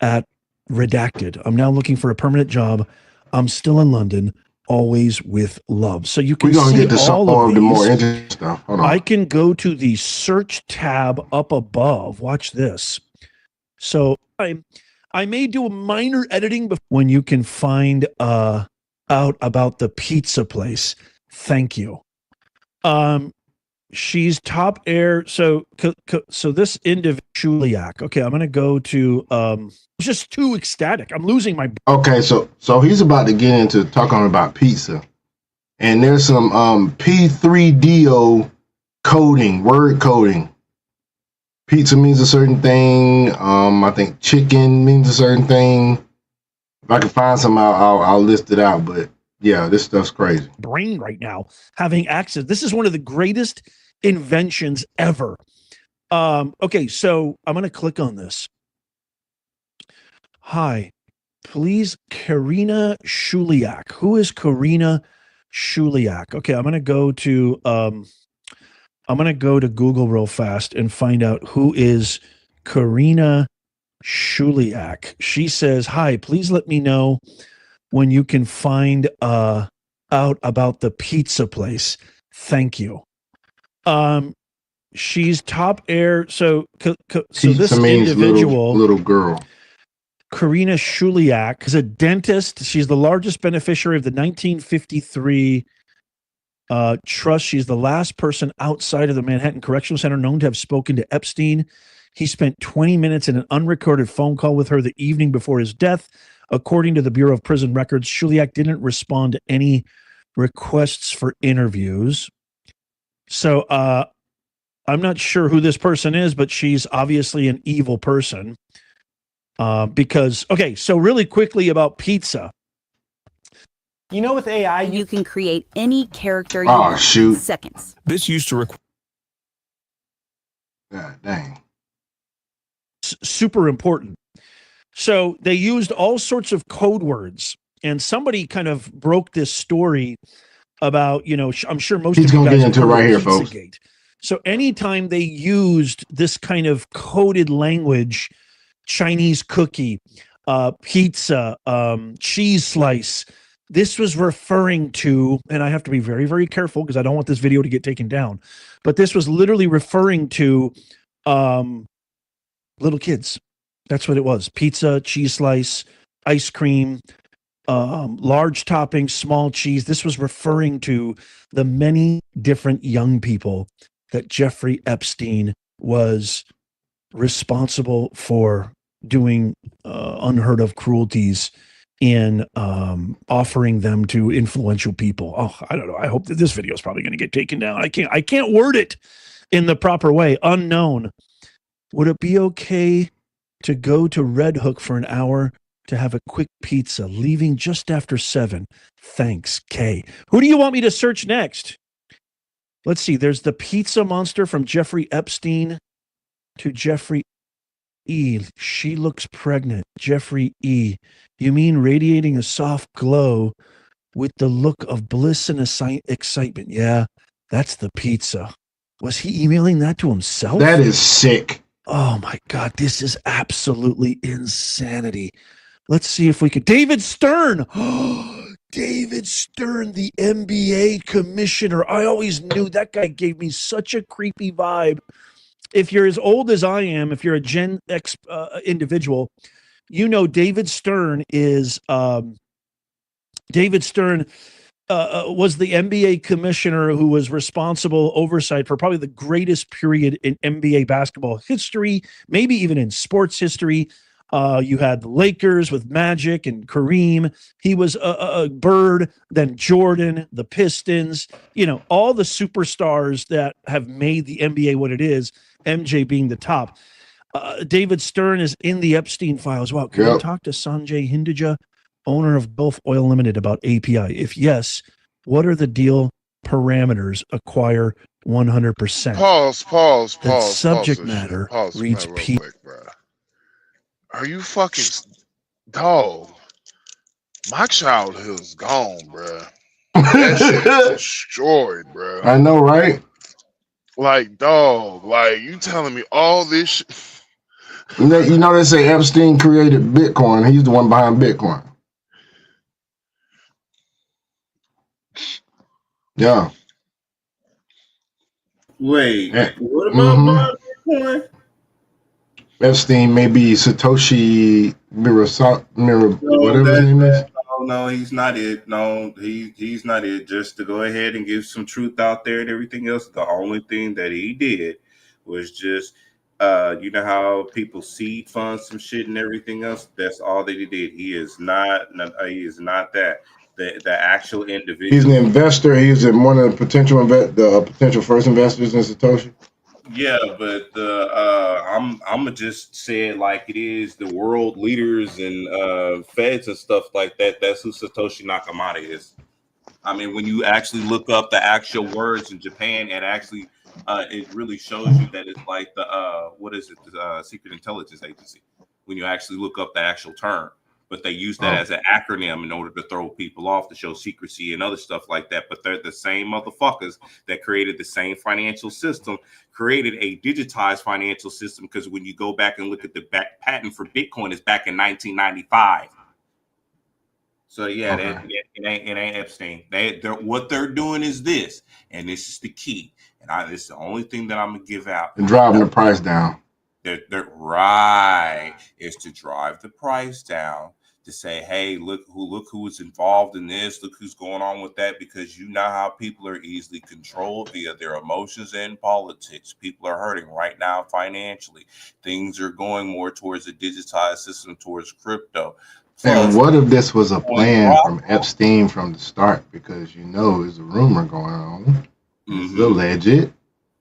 at Redacted. I'm now looking for a permanent job. I'm still in London. Always with love. So you can see all of these. More interesting stuff. Hold on. I can go to the search tab up above. Watch this. So I may do a minor editing when you can find out about the pizza place. Thank you. She's top air. So this individual. Okay, I'm gonna go to just too ecstatic. I'm losing my. Okay, so he's about to get into talking about pizza, and there's some P3DO coding, word coding. Pizza means a certain thing. I think chicken means a certain thing. If I can find some, I'll list it out. But yeah, this stuff's crazy. Brain right now, having access. This is one of the greatest inventions ever. Okay, so I'm going to click on this. Hi, please, Karina Shuliak. Who is Karina Shuliak? Okay, I'm going to go to Google real fast and find out who is Karina Shuliak. She says, "Hi, please let me know when you can find out about the pizza place. Thank you." She's top air. So this individual, little girl, Karina Shuliak, is a dentist. She's the largest beneficiary of the 1953 trust. She's the last person outside of the Manhattan Correctional Center known to have spoken to Epstein. He spent 20 minutes in an unrecorded phone call with her the evening before his death. According to the Bureau of Prison Records, Shuliak didn't respond to any requests for interviews. So I'm not sure who this person is, but she's obviously an evil person. Okay, so really quickly about pizza. You know, with AI, you can create any character you Oh, want shoot. in seconds. This used to require. God dang. Super important. So they used all sorts of code words, and somebody kind of broke this story about, I'm sure most He's of you gonna guys get into have it heard right of here, folks. Pizzagate. So anytime they used this kind of coded language, Chinese cookie, pizza, cheese slice, this was referring to, and I have to be very, very careful because I don't want this video to get taken down, but this was literally referring to little kids. That's what it was. Pizza, cheese slice, ice cream, large toppings, small cheese. This was referring to the many different young people that Jeffrey Epstein was responsible for doing unheard of cruelties in offering them to influential people. Oh, I don't know. I hope that this video is probably going to get taken down. I can't word it in the proper way. Unknown. Would it be okay to go to Red Hook for an hour to have a quick pizza, leaving just after 7? Thanks, Kay. Who do you want me to search next? Let's see. There's the pizza monster from Jeffrey Epstein to Jeffrey E. She looks pregnant. Jeffrey E. You mean radiating a soft glow with the look of bliss and excitement? Yeah, that's the pizza. Was he emailing that to himself? That is sick. Oh my God, this is absolutely insanity. Let's see if we could. David Stern. David Stern, the NBA commissioner. I always knew that guy gave me such a creepy vibe. If you're as old as I am, if you're a Gen X individual, you know David Stern is David Stern was the NBA commissioner who was responsible oversight for probably the greatest period in NBA basketball history, maybe even in sports history. You had the Lakers with Magic and Kareem. He was a Bird, then Jordan, the Pistons, all the superstars that have made the NBA what it is, MJ being the top. David Stern is in the Epstein files. Wow. Can I talk to Sanjay Hinduja, owner of Gulf Oil Limited, about API? If yes, what are the deal parameters? Acquire 100%. Pause. The subject Pause matter Pause reads real P. quick, bro. Are you fucking dog? My childhood is gone, bro. That shit is destroyed, bro. I know, right? Like, dog, like you telling me all this shit. They say Epstein created Bitcoin. He's the one behind Bitcoin. Yeah. Wait, what Mhm. Bitcoin? Epstein may be Satoshi whatever his name is. No, he's not it. No, he's not it. Just to go ahead and give some truth out there and everything else. The only thing that he did was just, you know how people seed fund some shit and everything else. That's all that he did. He is not that. the actual individual. He's an investor. He's one of the potential first investors in Satoshi. Yeah, but I'm gonna just say it like it is. The world leaders and feds and stuff like that. That's who Satoshi Nakamoto is. I mean, when you actually look up the actual words in Japan, it really shows you that it's like the Secret Intelligence Agency. When you actually look up the actual term, but they use that as an acronym in order to throw people off to show secrecy and other stuff like that. But they're the same motherfuckers that created the same financial system, created a digitized financial system. Because when you go back and look at the patent for Bitcoin, is back in 1995. So yeah, it ain't Epstein. What they're doing is this, and this is the key. And this is the only thing that I'm gonna give out. And driving the price down. They're right is to drive the price down, to say, hey, look who is involved in this, look who's going on with that, because you know how people are easily controlled via their emotions and politics. People are hurting right now financially. Things are going more towards a digitized system, towards crypto. And what if this was a plan from Epstein from the start? Because there's a rumor going on. It's alleged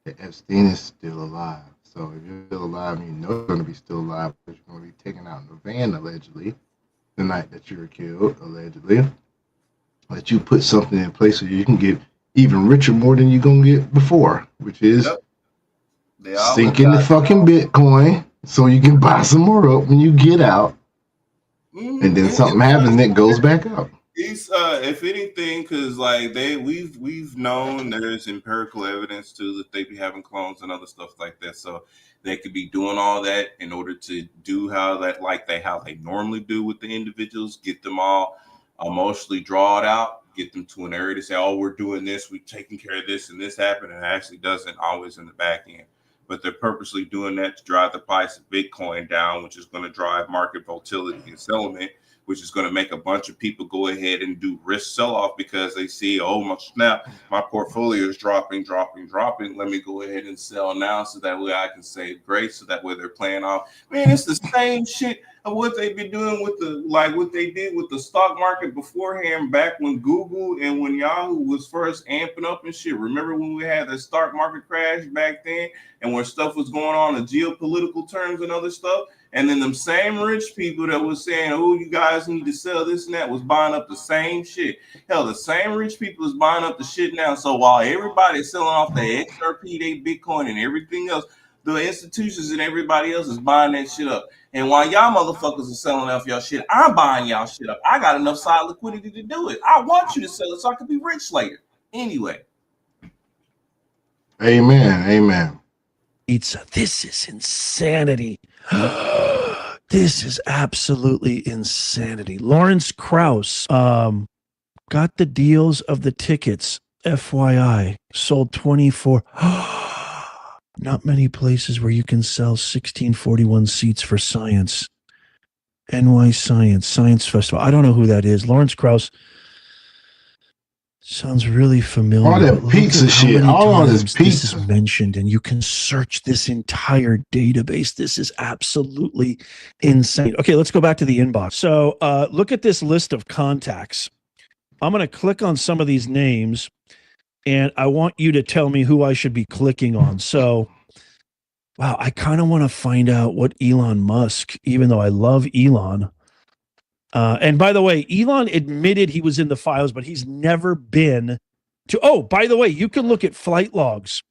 that Epstein is still alive. So if you're still alive and you're going to be still alive, because you're going to be taken out in a van, allegedly, the night that you were killed, allegedly, that you put something in place so you can get even richer more than you're going to get before, which is sinking the fucking Bitcoin so you can buy some more up when you get out. And then something happens and it goes back up. If anything, because like we've known there's empirical evidence too that they be having clones and other stuff like that. So they could be doing all that in order to do how they normally do with the individuals, get them all emotionally drawn out, get them to an area to say, oh, we're doing this, we're taking care of this, and this happened, and it actually doesn't always in the back end. But they're purposely doing that to drive the price of Bitcoin down, which is going to drive market volatility and settlement, which is going to make a bunch of people go ahead and do risk sell-off because they see, oh, my snap, my portfolio is dropping. Let me go ahead and sell now so that way I can save grace. So that way they're playing off. Man, it's the same shit of what they've been doing with what they did with the stock market beforehand, back when Google and when Yahoo was first amping up and shit. Remember when we had the stock market crash back then and where stuff was going on in geopolitical terms and other stuff? And then them same rich people that was saying, oh, you guys need to sell this and that was buying up the same shit. Hell, the same rich people is buying up the shit now. So while everybody's selling off their XRP, their Bitcoin and everything else, the institutions and everybody else is buying that shit up. And while y'all motherfuckers are selling off y'all shit, I'm buying y'all shit up. I got enough side liquidity to do it. I want you to sell it so I can be rich later. Anyway. Amen. This is insanity. This is absolutely insanity. Lawrence Krauss got the deals of the tickets. FYI, sold 24. Not many places where you can sell 1641 seats for science. NY Science Festival. I don't know who that is. Lawrence Krauss sounds really familiar. All that pizza shit. All this pizza this is mentioned, and you can search this entire database. This is absolutely insane. Okay, let's go back to the inbox. So look at this list of contacts. I'm going to click on some of these names, and I want you to tell me who I should be clicking on. So, wow, I kind of want to find out what Elon Musk, even though I love Elon. And by the way, Elon admitted he was in the files, but he's never been to. Oh, by the way, you can look at flight logs.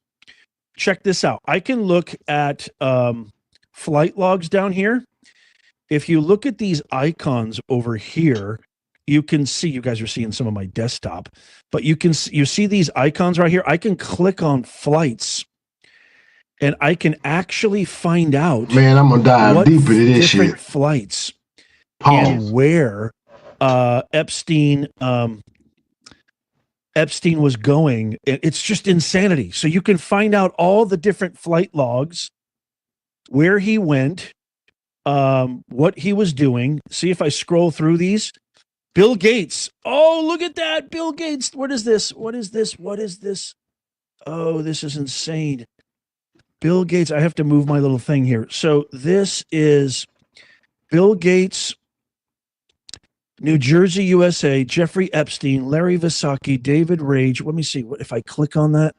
Check this out. I can look at flight logs down here. If you look at these icons over here, you can see, you guys are seeing some of my desktop, but you see these icons right here. I can click on flights and I can actually find out. Man, I'm going to dive deeper to this shit. Flights. Pause. And where Epstein was going. It's just insanity. So you can find out all the different flight logs, where he went, what he was doing. See if I scroll through these. Bill Gates. Oh, look at that. Bill Gates. What is this? What is this? What is this? Oh, this is insane. Bill Gates. I have to move my little thing here. So this is Bill Gates. New Jersey, USA, Jeffrey Epstein, Larry Visacki, David Rage. Let me see if I click on that.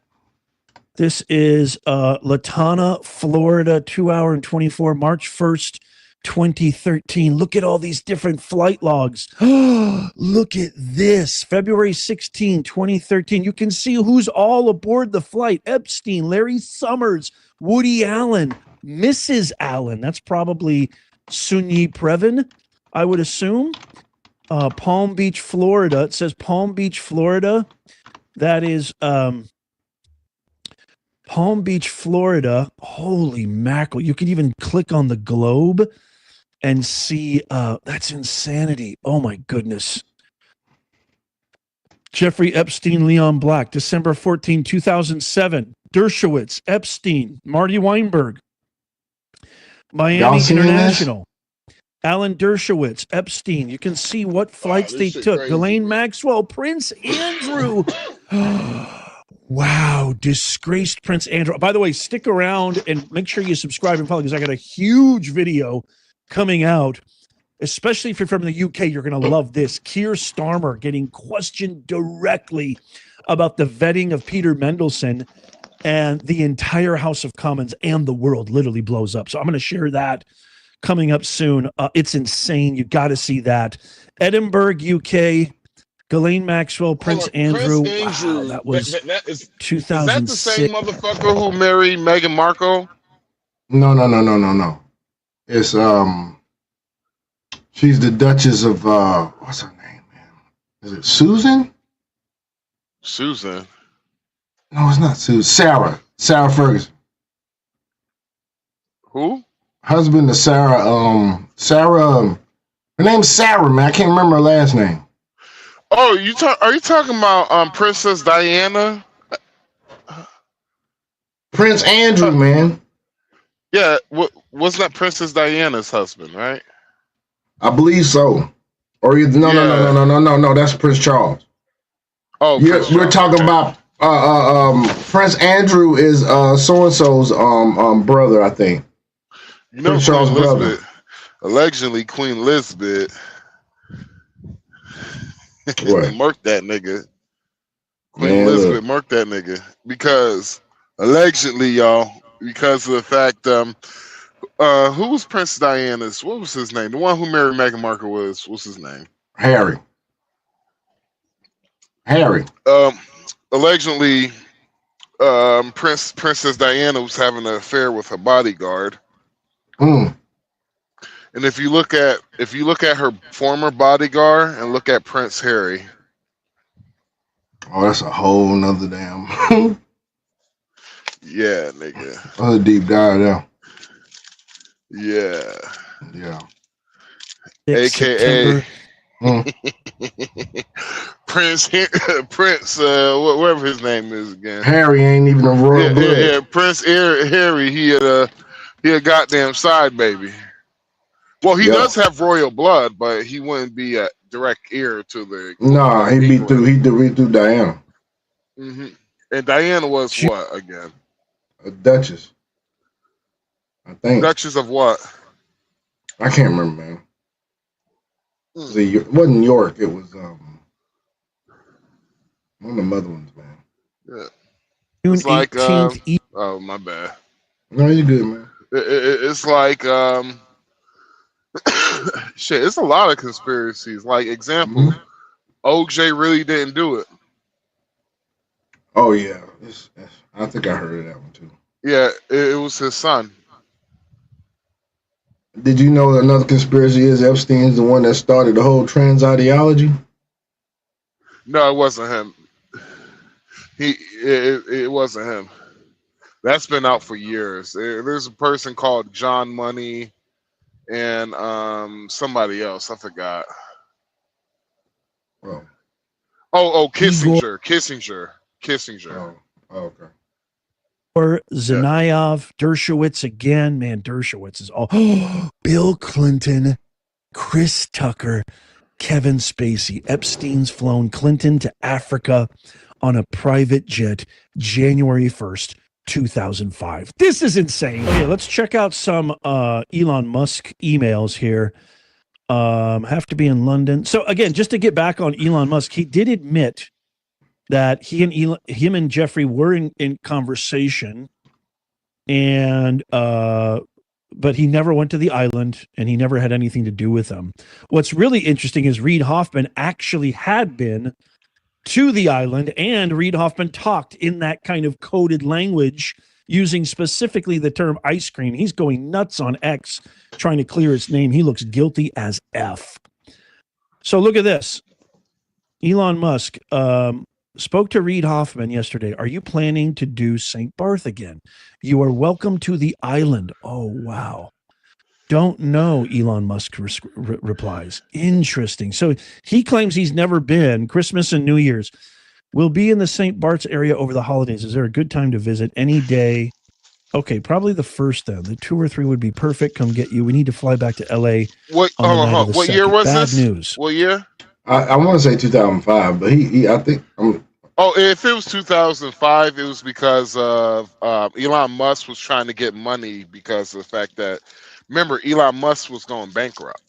This is Latana, Florida, 2 hour and 24, March 1st, 2013. Look at all these different flight logs. Look at this. February 16, 2013. You can see who's all aboard the flight. Epstein, Larry Summers, Woody Allen, Mrs. Allen. That's probably Sunyi Previn, I would assume. Palm Beach, Florida. It says Palm Beach, Florida. That is Palm Beach, Florida. Holy mackerel. You can even click on the globe and see. That's insanity. Oh, my goodness. Jeffrey Epstein, Leon Black, December 14, 2007. Dershowitz, Epstein, Marty Weinberg, Miami International. Alan Dershowitz, Epstein. You can see what flights they took. Crazy. Ghislaine Maxwell, Prince Andrew. Wow, disgraced Prince Andrew. By the way, stick around and make sure you subscribe and follow because I got a huge video coming out, especially if you're from the UK. You're going to love this. Keir Starmer getting questioned directly about the vetting of Peter Mendelsohn, and the entire House of Commons and the world literally blows up. So I'm going to share that coming up soon. It's insane. You got to see that. Edinburgh, UK. Ghislaine Maxwell, Prince Andrew. Wow, that was 2006. Is that the same motherfucker who married Meghan Markle? No. It's she's the Duchess of what's her name, man? Is it Susan? Susan. No, it's not Susan. Sarah Ferguson. Who? Husband of Sarah. Her name's Sarah, man. I can't remember her last name. Oh, are you talking about Princess Diana? Prince Andrew, man. Yeah, wasn't that Princess Diana's husband, right? I believe so. Or no. That's Prince Charles. Oh, we're talking about Prince Andrew is so and so's brother, I think. You know, Prince Charles' brother. Allegedly, Queen Elizabeth. Murked that nigga. Queen Elizabeth murked that nigga because allegedly, y'all, because of the fact, who was Prince Diana's? What was his name? The one who married Meghan Markle what's his name? Harry. Allegedly, Princess Diana was having an affair with her bodyguard. And if you look at her former bodyguard and look at Prince Harry. Oh, that's a whole nother damn. Yeah, nigga. That's a deep dive there. Yeah. AKA Prince whatever his name is again. Harry ain't even a royal blood. Yeah, Prince Harry, he a goddamn side baby. Well, he does have royal blood, but he wouldn't be a direct heir to the. No, he beat through Diana. Mm-hmm. And Diana was what again? A duchess, I think. Duchess of what? I can't remember, man. It wasn't York. It was one of the other ones, man. Yeah. June 18th. Oh, my bad. No, you're good, man. It's like shit. It's a lot of conspiracies. Like example, OJ really didn't do it. Oh yeah, I think I heard of that one too. Yeah, it was his son. Did you know another conspiracy is Epstein's the one that started the whole trans ideology? No, it wasn't him. It wasn't him. That's been out for years. There's a person called John Money and somebody else. I forgot. Oh, Kissinger. Oh, okay. Or Zanayev, Dershowitz again. Man, Dershowitz is all. Bill Clinton, Chris Tucker, Kevin Spacey. Epstein's flown Clinton to Africa on a private jet January 1st, 2005. This is insane. Okay, let's check out some Elon Musk emails here. Have to be in London. So again, just to get back on Elon Musk, he did admit that him and Jeffrey were in conversation, and but he never went to the island and he never had anything to do with them. What's really interesting is Reid Hoffman actually had been to the island, and Reid Hoffman talked in that kind of coded language using specifically the term ice cream. He's going nuts on X trying to clear his name. He looks guilty as F. So look at this. Elon Musk spoke to Reid Hoffman yesterday. Are you planning to do St. Barth again? You are welcome to the island. Oh, wow. Don't know, Elon Musk replies. Interesting. So he claims he's never been. Christmas and New Year's. We'll be in the St. Bart's area over the holidays. Is there a good time to visit? Any day. Okay, probably the first then. The 2 or 3 would be perfect. Come get you. We need to fly back to LA. What year was Bad this? news. What year? I want to say 2005, but I think if it was 2005, it was because of Elon Musk was trying to get money because of the fact that, remember, Elon Musk was going bankrupt.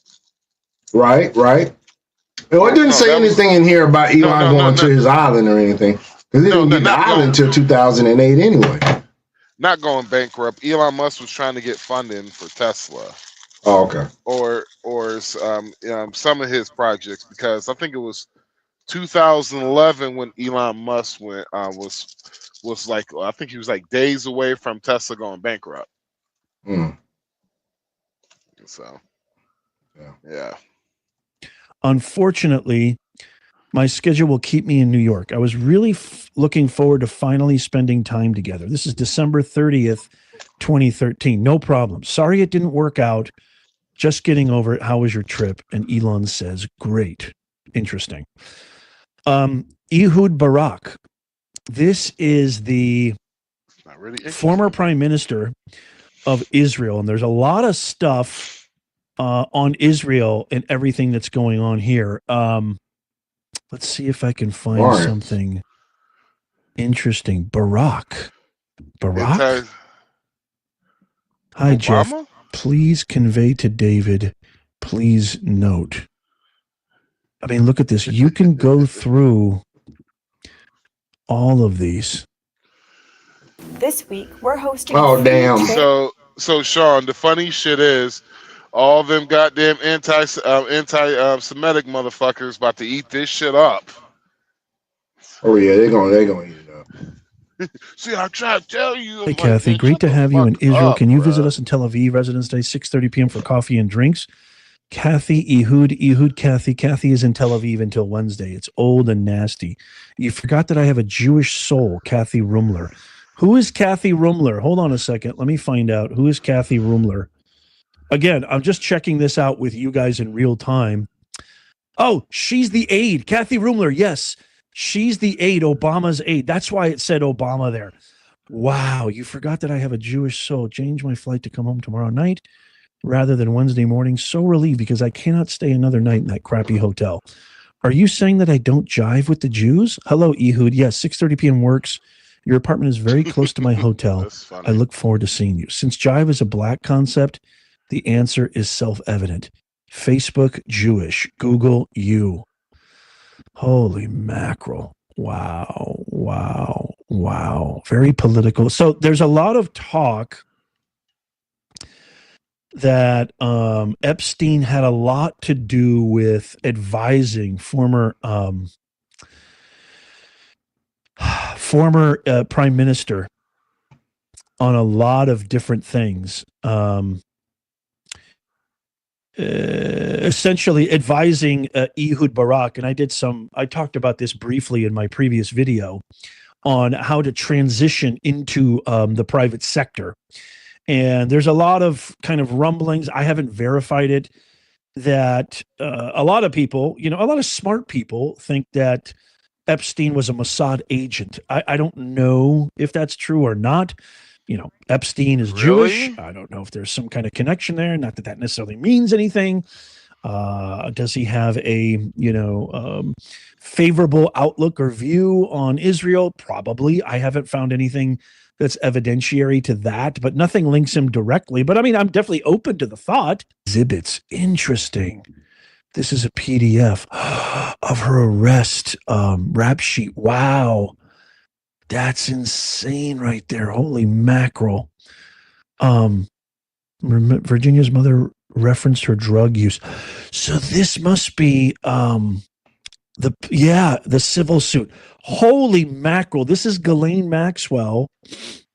Right. Well, it didn't say anything in here about Elon going to his island or anything, because he didn't get the island until 2008 anyway. Not going bankrupt. Elon Musk was trying to get funding for Tesla. Oh, okay. Or some of his projects, because I think it was 2011 when Elon Musk went was like, I think he was like days away from Tesla going bankrupt. So yeah. Unfortunately, my schedule will keep me in New York. I was really looking forward to finally spending time together. This is December 30th, 2013. No problem. Sorry it didn't work out. Just getting over it. How was your trip? And Elon says, great. Interesting. Ehud Barak. This is the former prime minister of Israel. And there's a lot of stuff on Israel and everything that's going on here. Let's see if I can find something interesting. Barak. Hi, Obama? Jeff. Please convey to David, please note. I mean, look at this. You can go through all of these. This week, we're hosting. Oh, damn. So Sean, the funny shit is, all them goddamn anti-Semitic motherfuckers about to eat this shit up. Oh yeah, they're gonna eat it up. See, I try to tell you. Hey, Kathy, great to have you in Israel. Can you visit us in Tel Aviv, Residence Day, 6:30 p.m. for coffee and drinks? Kathy, Ehud, Kathy. Kathy is in Tel Aviv until Wednesday. It's old and nasty. You forgot that I have a Jewish soul, Kathy Rumler. Who is Kathy Rumler? Hold on a second. Let me find out. Who is Kathy Rumler? Again, I'm just checking this out with you guys in real time. Oh, she's the aide. Kathy Rumler, yes. She's the aide, Obama's aide. That's why it said Obama there. Wow, you forgot that I have a Jewish soul. Change my flight to come home tomorrow night rather than Wednesday morning. So relieved because I cannot stay another night in that crappy hotel. Are you saying that I don't jive with the Jews? Hello, Ehud. Yes, 6:30 p.m. works. Your apartment is very close to my hotel. I look forward to seeing you. Since jive is a black concept, the answer is self-evident. Facebook Jewish. Google you. Holy mackerel. Wow. Very political. So there's a lot of talk that Epstein had a lot to do with advising former prime minister on a lot of different things. Essentially advising Ehud Barak, and I talked about this briefly in my previous video on how to transition into the private sector. And there's a lot of kind of rumblings. I haven't verified it, that a lot of people, a lot of smart people think that Epstein was a Mossad agent. I don't know if that's true or not. Epstein is Jewish. I don't know if there's some kind of connection there. Not that that necessarily means anything. Does he have a, favorable outlook or view on Israel? Probably. I haven't found anything that's evidentiary to that, but nothing links him directly. But I mean, I'm definitely open to the thought. Exhibits. Interesting. This is a PDF of her arrest rap sheet. Wow. That's insane right there. Holy mackerel. Virginia's mother referenced her drug use. So this must be the civil suit. Holy mackerel. This is Ghislaine Maxwell.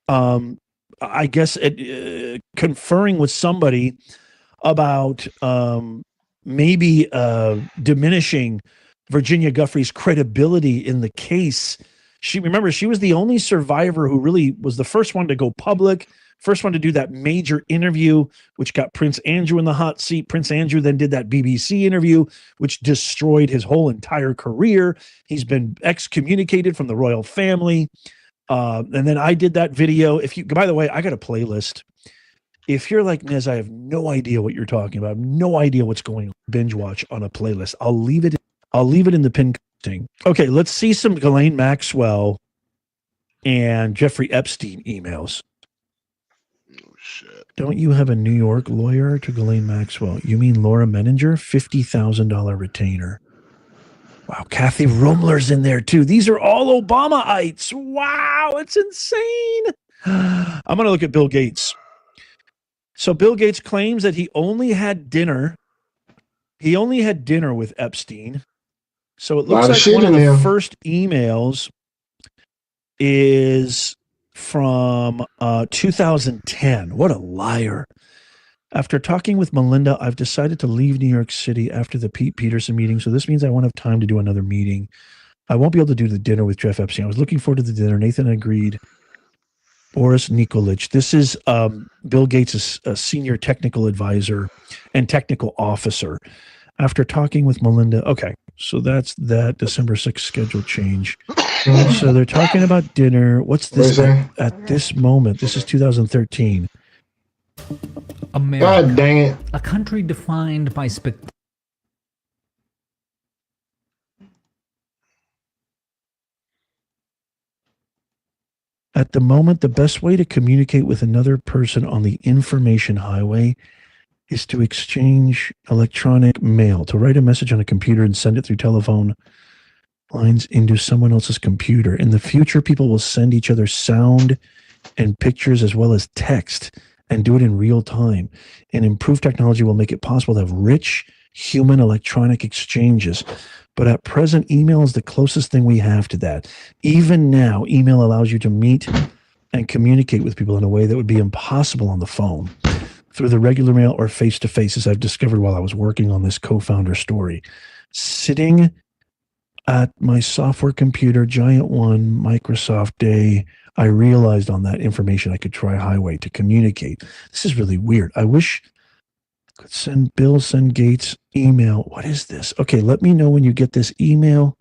I guess conferring with somebody about maybe diminishing Virginia Giuffre's credibility in the case. She was the only survivor who really was the first one to go public, first one to do that major interview, which got Prince Andrew in the hot seat. Prince Andrew then did that BBC interview, which destroyed his whole entire career. He's been excommunicated from the royal family. And then I did that video. By the way, I got a playlist. If you're like Nez, I have no idea what you're talking about. I have no idea what's going on. Binge watch on a playlist. I'll leave it in the pin thing. Okay, let's see some Ghislaine Maxwell and Jeffrey Epstein emails. Oh shit. Don't you have a New York lawyer to Ghislaine Maxwell? You mean Laura Menninger? $50,000 retainer. Wow, Kathy Rumler's in there too. These are all Obamaites. Wow, it's insane. I'm going to look at Bill Gates. So Bill Gates claims that he only had dinner with Epstein. So it looks like one of the first emails is from 2010. What a liar. After talking with Melinda, I've decided to leave New York City after the Pete Peterson meeting. So this means I won't have time to do another meeting. I won't be able to do the dinner with Jeff Epstein. I was looking forward to the dinner. Nathan agreed. Boris Nikolic. This is Bill Gates' senior technical advisor and technical officer. After talking with Melinda. Okay, so that's that December 6th schedule change. So they're talking about dinner. What's this at this moment? This is 2013. America, God dang it. a country defined by At the moment, the best way to communicate with another person on the information highway is to exchange electronic mail, to write a message on a computer and send it through telephone lines into someone else's computer. In the future, people will send each other sound and pictures as well as text and do it in real time. And improved technology will make it possible to have rich human electronic exchanges. But at present, email is the closest thing we have to that. Even now, email allows you to meet and communicate with people in a way that would be impossible on the phone, through the regular mail or face-to-face, as I've discovered while I was working on this co-founder story. Sitting at my software computer, Giant One, Microsoft Day, I realized on that information I could try Highway to communicate. This is really weird. I wish I could send Gates email. What is this? Okay, let me know when you get this email.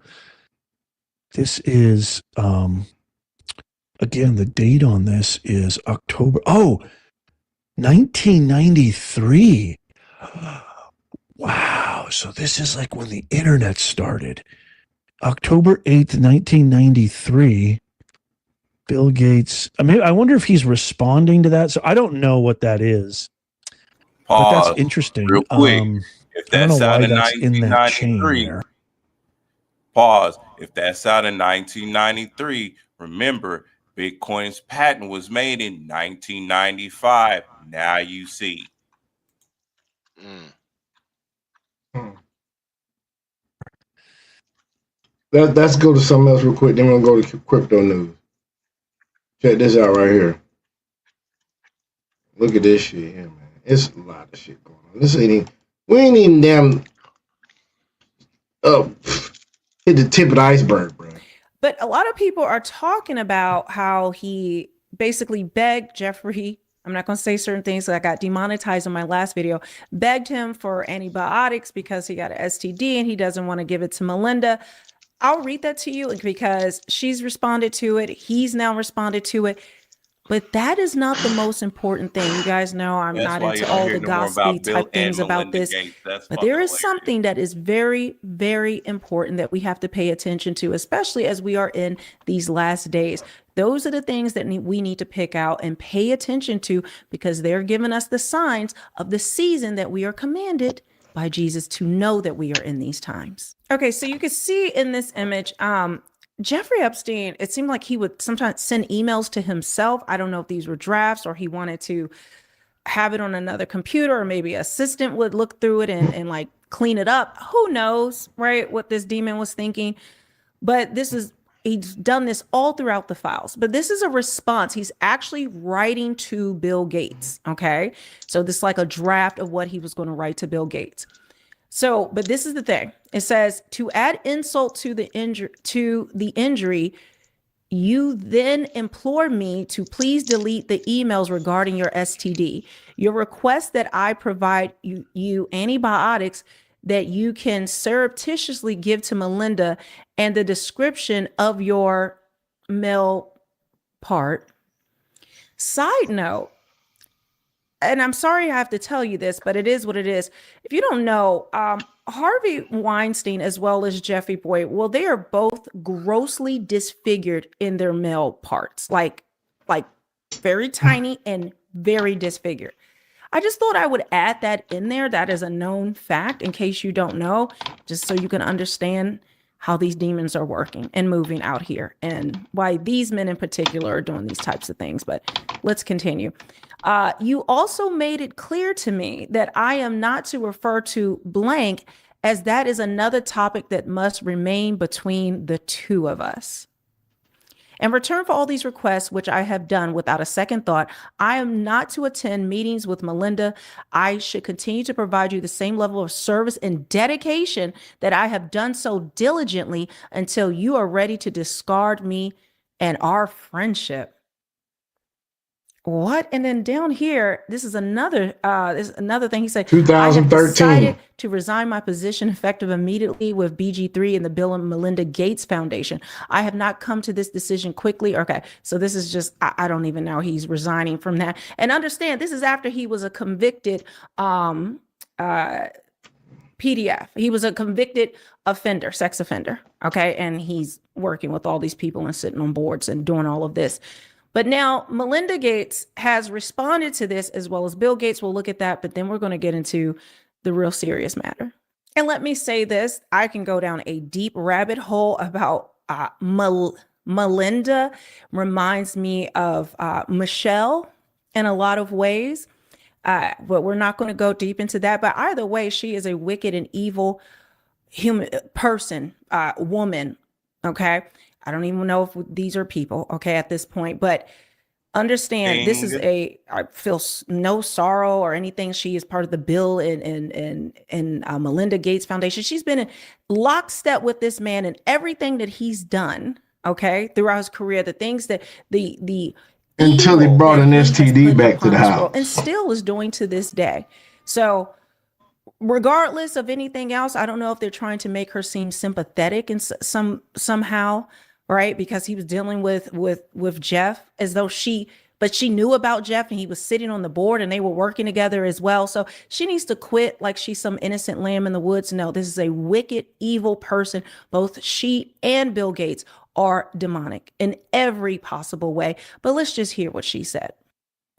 This is, again, the date on this is October. Oh, 1993. Wow. So this is like when the internet started. October 8th, 1993. Bill Gates. I mean, I wonder if he's responding to that. So I don't know what that is. But that's interesting. Real quick. If that's out in 1993, pause. If that's out in 1993, remember, Bitcoin's patent was made in 1995. Now you see. Let's go to something else real quick. Then we'll go to crypto news. Check this out right here. Look at this shit here, man. It's a lot of shit going on. We ain't even damn hit the tip of the iceberg, bro. But a lot of people are talking about how he basically begged Jeffrey. I'm not going to say certain things that I got demonetized in my last video. Begged him for antibiotics because he got an STD and he doesn't want to give it to Melinda. I'll read that to you because she's responded to it. He's now responded to it. But that is not the most important thing. You guys know I'm not into all the gossipy type things about this. But there is something that is very, very important that we have to pay attention to, especially as we are in these last days. Those are the things that we need to pick out and pay attention to because they're giving us the signs of the season that we are commanded by Jesus to know that we are in these times. Okay, so you can see in this image, Jeffrey Epstein, it seemed like he would sometimes send emails to himself. I don't know if these were drafts or he wanted to have it on another computer, or maybe an assistant would look through it and like clean it up. Who knows, right? What this demon was thinking. But he's done this all throughout the files. But this is a response. He's actually writing to Bill Gates. Okay. So this is like a draft of what he was going to write to Bill Gates. So, but this is the thing. It says, to add insult to the injury, you then implore me to please delete the emails regarding your STD. Your request that I provide you antibiotics that you can surreptitiously give to Melinda, and the description of your male part. Side note, and I'm sorry I have to tell you this, but it is what it is. If you don't know, Harvey Weinstein as well as Jeffrey Boyd, well, they are both grossly disfigured in their male parts, like very tiny and very disfigured. I just thought I would add that in there. That is a known fact in case you don't know, just so you can understand how these demons are working and moving out here and why these men in particular are doing these types of things. But let's continue. You also made it clear to me that I am not to refer to blank, as that is another topic that must remain between the two of us. In return for all these requests, which I have done without a second thought, I am not to attend meetings with Melinda. I should continue to provide you the same level of service and dedication that I have done so diligently until you are ready to discard me and our friendship. What? And then down here, this is another thing he said. 2013. I have decided to resign my position effective immediately with BG3 and the Bill and Melinda Gates Foundation. I have not come to this decision quickly. Okay, so this is just, I don't even know. He's resigning from that. And understand, this is after he was a convicted PDF. He was a convicted offender, sex offender. Okay, and he's working with all these people and sitting on boards and doing all of this. But now Melinda Gates has responded to this, as well as Bill Gates. We'll look at that, but then we're going to get into the real serious matter. And let me say this, I can go down a deep rabbit hole about Melinda. Reminds me of Michelle in a lot of ways, but we're not going to go deep into that. But either way, she is a wicked and evil human person, woman, okay? I don't even know if these are people, okay, at this point, but understand this is I feel no sorrow or anything. She is part of the Bill and Melinda Gates Foundation. She's been in lockstep with this man and everything that he's done, okay, throughout his career, the things that the until he brought an STD back to the house and still is doing to this day. So regardless of anything else, I don't know if they're trying to make her seem sympathetic and somehow, right? Because he was dealing with Jeff, as though she knew about Jeff and he was sitting on the board and they were working together as well. So she needs to quit like she's some innocent lamb in the woods. No, this is a wicked, evil person. Both she and Bill Gates are demonic in every possible way. But let's just hear what she said.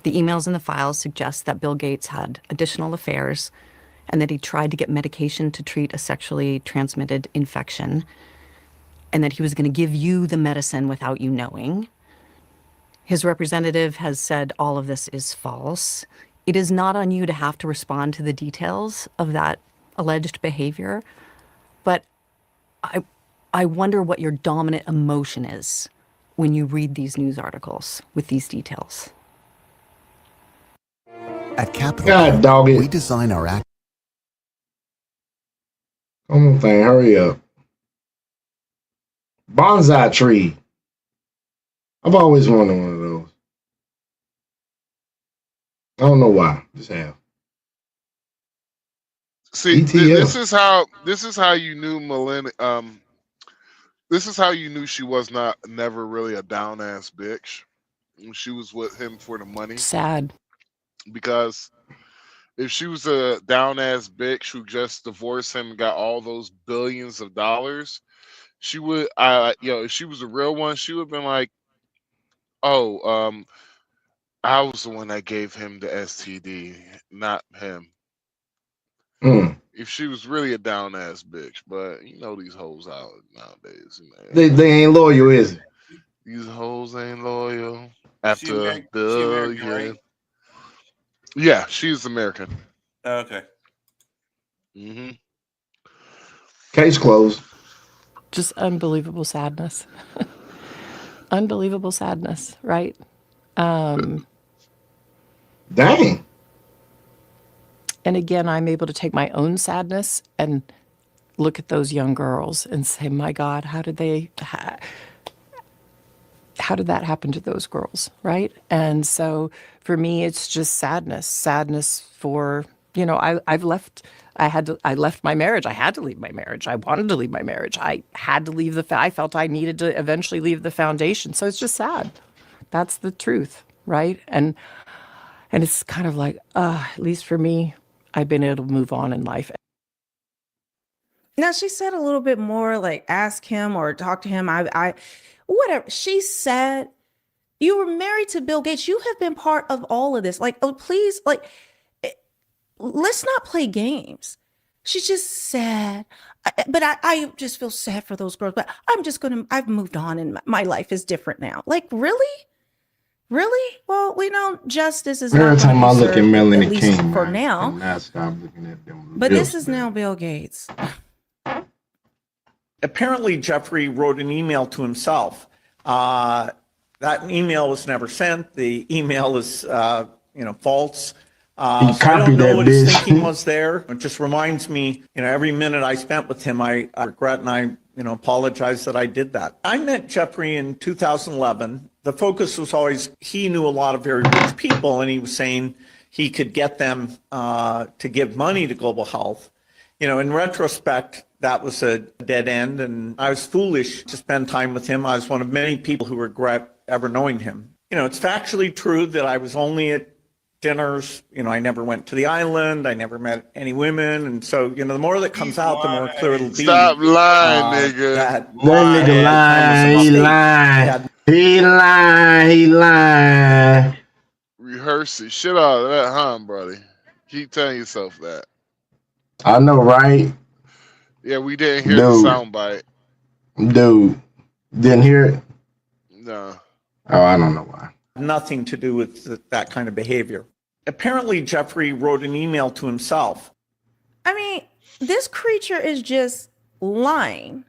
The emails in the files suggest that Bill Gates had additional affairs and that he tried to get medication to treat a sexually transmitted infection, and that he was going to give you the medicine without you knowing. His representative has said all of this is false. It is not on you to have to respond to the details of that alleged behavior, but I wonder what your dominant emotion is when you read these news articles with these details. At Capital, we design our act. Come on, thing, hurry up. Bonsai tree. I've always wanted one of those. I don't know why. Just have. See, this is how you knew Melinda. This is how you knew she was never really a down ass bitch. She was with him for the money. Sad. Because if she was a down ass bitch who just divorced him and got all those billions of dollars, she would, if she was a real one, she would have been like, "Oh, I was the one that gave him the STD, not him." if she was really a down ass bitch. But you know these hoes out nowadays, man. They ain't loyal, is it? These hoes ain't loyal. After She American, right? Yeah, she's American. Okay. Mm-hmm. Case closed. Just unbelievable sadness. Unbelievable sadness, right? Dang. And again, I'm able to take my own sadness and look at those young girls and say, my God, how did that happen to those girls, right? And so for me, it's just sadness for, you know, I left my marriage. I had to leave my marriage. I wanted to leave my marriage. I had to leave I felt I needed to eventually leave the foundation. So it's just sad. That's the truth, right? And it's kind of like, at least for me, I've been able to move on in life. Now she said a little bit more, like ask him or talk to him. I whatever. She said, you were married to Bill Gates. You have been part of all of this. Like, oh, please, like, let's not play games. She's just sad. But I just feel sad for those girls. But I've moved on and my life is different now. Like, really? Really? Well, we know justice is Every not time I look at served, Melanie at least King, for man, now. and I stop looking at them. But this is now Bill Gates. Apparently, Jeffrey wrote an email to himself. That email was never sent. The email is, false. He So I don't copied know that what his bitch. thinking was there. It just reminds me, every minute I spent with him, I regret and I, apologize that I did that. I met Jeffrey in 2011. The focus was always, he knew a lot of very rich people and he was saying he could get them to give money to Global Health. In retrospect, that was a dead end and I was foolish to spend time with him. I was one of many people who regret ever knowing him. It's factually true that I was only at dinners. I never went to the island. I never met any women. And so, the more that comes out, the more clear it'll be. Stop lying, nigga. That nigga lying. He lying. Rehearse it. Shit out of that, huh, buddy? Keep telling yourself that. I know, right? Yeah, we didn't hear the soundbite. Dude, didn't hear it? No. Oh, I don't know why. Nothing to do with that kind of behavior. Apparently, Jeffrey wrote an email to himself. I mean, this creature is just lying.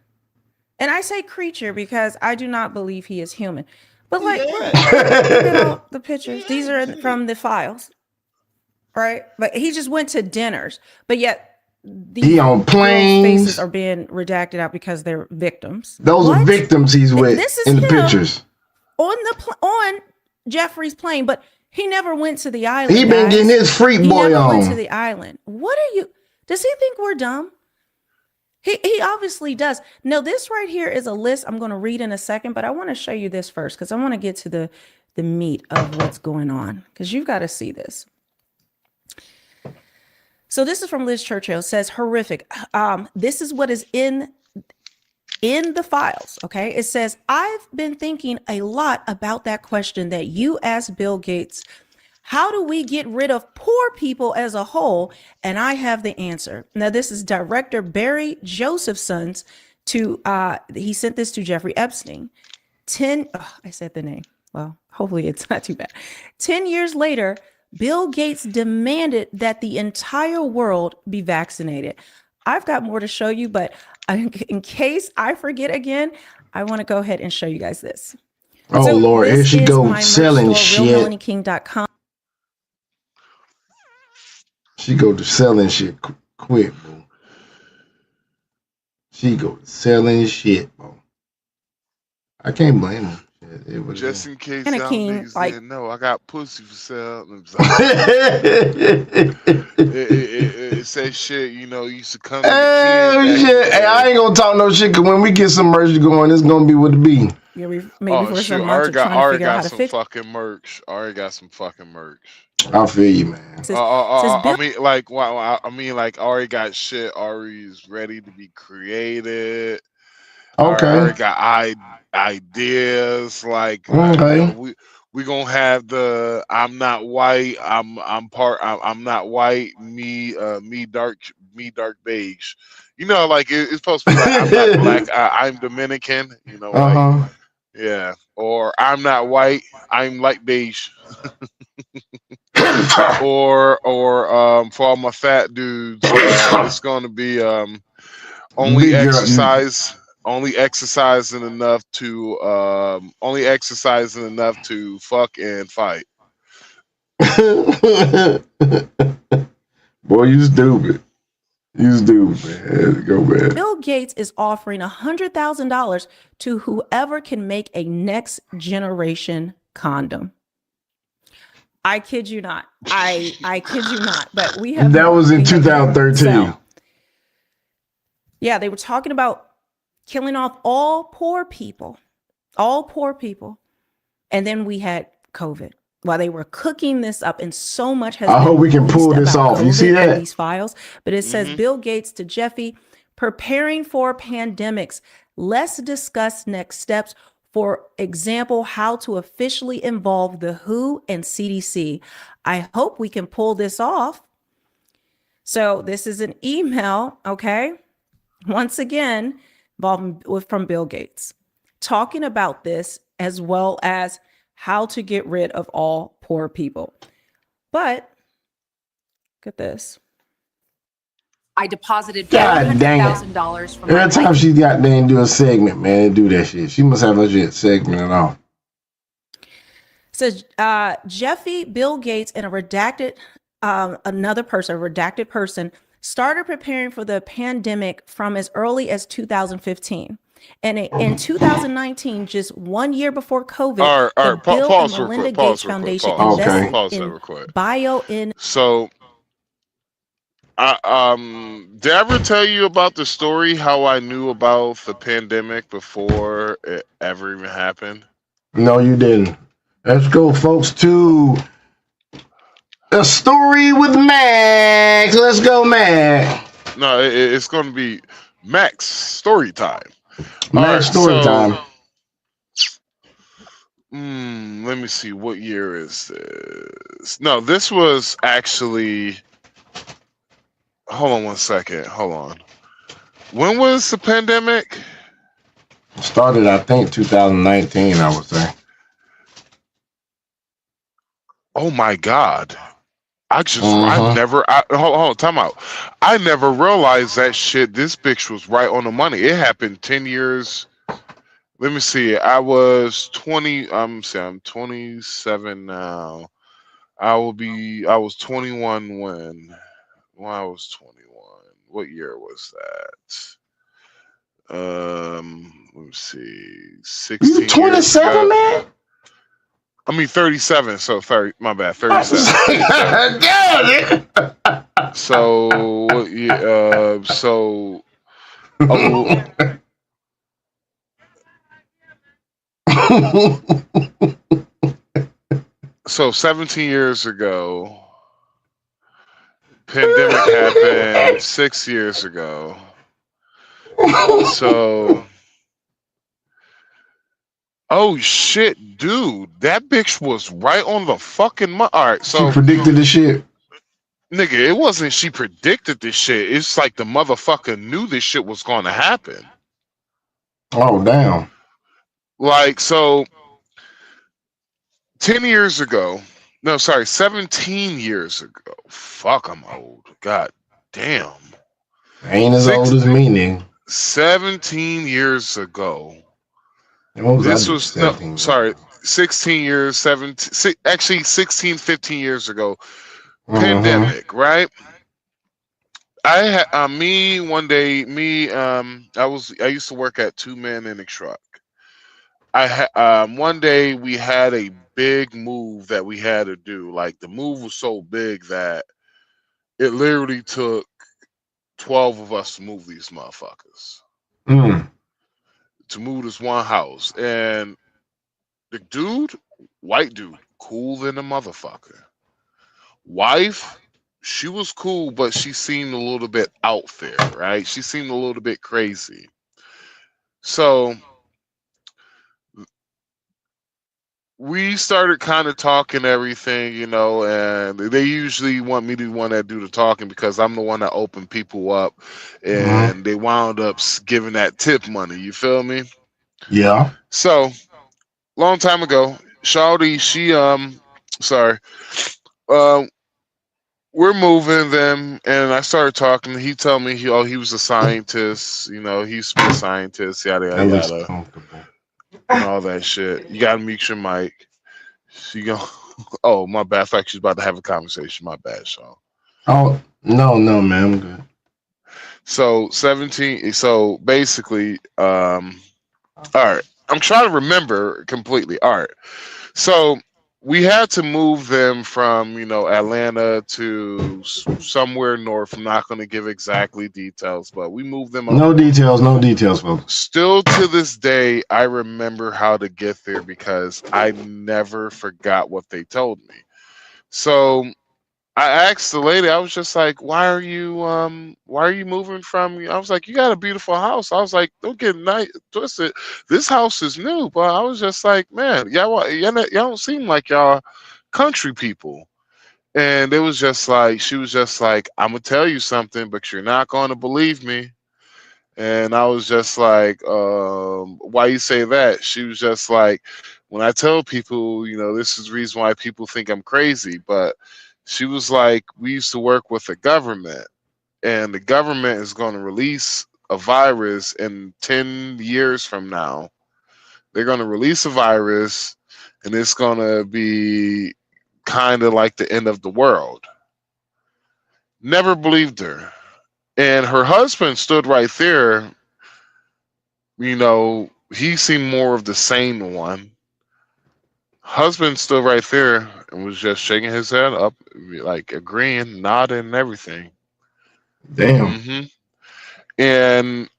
And I say creature because I do not believe he is human. But look at all the pictures. These are from the files. Right? But he just went to dinners. But yet he on planes. Faces are being redacted out because they're victims. Those are victims he's with in the pictures. On Jeffrey's plane, but he never went to the island. He been getting his freak boy he never on. went to the island. What are you? Does he think we're dumb? He obviously does. No, this right here is a list I'm going to read in a second, but I want to show you this first because I want to get to the meat of what's going on because you've got to see this. So this is from Liz Churchill. It says horrific. This is what is in the files. Okay. It says, I've been thinking a lot about that question that you asked Bill Gates. How do we get rid of poor people as a whole? And I have the answer. Now, this is director Barry Josephson's he sent this to Jeffrey Epstein. I said the name. Well, hopefully it's not too bad. 10 years later, Bill Gates demanded that the entire world be vaccinated. I've got more to show you, but in case I forget again, I want to go ahead and show you guys this. Oh, so Lord, here she goes selling shit. RealMelanieKing.com. She go to selling shit quick, bro. She go to selling shit, bro. I can't blame her. It was just in case y'all niggas didn't know, I got pussy for sale. It says shit, you succumb to the shit. Hey, I ain't gonna talk no shit because when we get some merch going, it's gonna be what it be. Yeah, maybe for some months trying to figure out how to fix fucking merch. Already got some fucking merch. I feel you, man. I mean, like, already got shit. Already is ready to be created. Okay. Already got ideas. Like, we gonna have the I'm not white. I'm not white. Me dark me dark beige. You know, like it's supposed to be like I'm not black, I'm Dominican. You know, like yeah, or I'm not white, I'm light beige. or for all my fat dudes, it's going to be only exercising enough to fuck and fight. Boy, you stupid. You stupid, man. Go, man. Bill Gates is offering $100,000 to whoever can make a next generation condom. I kid you not. I kid you not. But we have that was in 2013. So, yeah, they were talking about killing off all poor people, and then we had COVID. While they were cooking this up, and so much has. I hope we can pull this off. You see that? These files, but it says Bill Gates to Jeffy, preparing for pandemics. Let's discuss next steps. For example, how to officially involve the WHO and CDC. I hope we can pull this off. So this is an email, okay? Once again, from Bill Gates, talking about this as well as how to get rid of all poor people. But look at this. I deposited God dang it. $400,000 from Every time she got there and do a segment, man, do that shit. She must have a shit segment and all. Says Jeffy, Bill Gates, and a redacted redacted person started preparing for the pandemic from as early as 2015. And in 2019, just 1 year before COVID, the Bill and Melinda Gates Foundation invested in BioN. So, did I ever tell you about the story how I knew about the pandemic before it ever even happened? No, you didn't. Let's go, folks, to A Story with Max. Let's go, Max. No, it's going to be Max story time. Max story time. Let me see. What year is this? No, this was actually. Hold on one second. Hold on. When was the pandemic? Started, I think, 2019, I would say. Oh my God. I've never, hold on, time out. I never realized that shit. This bitch was right on the money. It happened 10 years. Let me see. I was 20, I'm 27 now. I was 21 when I was 21. What year was that? Let me see. 16. You 27, man? I mean 37, so 30. My bad, 37. So yeah, so 17 years ago, pandemic happened 6 years ago. So. Oh shit, dude! That bitch was right on the fucking money. All right, so she predicted the shit. Nigga, it wasn't she predicted this shit. It's like the motherfucker knew this shit was going to happen. Oh damn! Like so, 10 years ago. No, sorry, 17 years ago. Fuck, I'm old. God damn. Ain't as old as me, nigga. 17 years ago. This was 16 years, 17, actually 16, 15 years ago. Pandemic, right? I had I used to work at Two Men in a Truck. One day we had a big move that we had to do. Like the move was so big that it literally took 12 of us to move these motherfuckers. To move this one house. And the dude, white dude, cool than a motherfucker. Wife, she was cool, but she seemed a little bit out there, right? She seemed a little bit crazy. So we started kind of talking everything, you know, and they usually want me to be the one that do the talking because I'm the one that opened people up, and they wound up giving that tip money. You feel me? Yeah. So, long time ago, Shawty, we're moving them, and I started talking. He told me he was a scientist. You know, he used to be a scientist. Yada That yada looks yada, comfortable. and all that shit. You gotta mute your mic. She go. Oh, my bad. I thought she was about to have a conversation. My bad, Sean. Oh no, man, I'm good. So 17. So basically, all right. I'm trying to remember completely. All right. So we had to move them from, you know, Atlanta to somewhere north. I'm not going to give exactly details, but we moved them up. No details, folks. Still to this day, I remember how to get there because I never forgot what they told me. So I asked the lady, I was just like, why are you moving from? I was like, you got a beautiful house. I was like, don't get twisted. This house is new, but I was just like, man, y'all don't seem like y'all country people. And it was just like, she was just like, I'm gonna tell you something, but you're not gonna believe me. And I was just like, why you say that? She was just like, when I tell people, you know, this is the reason why people think I'm crazy, but she was like, we used to work with the government, and the government is going to release a virus in 10 years from now. They're going to release a virus, and it's going to be kind of like the end of the world. Never believed her. And her husband stood right there. You know, he seemed more of the sane one. Husband stood right there and was just shaking his head up, like agreeing, nodding, and everything. Damn. And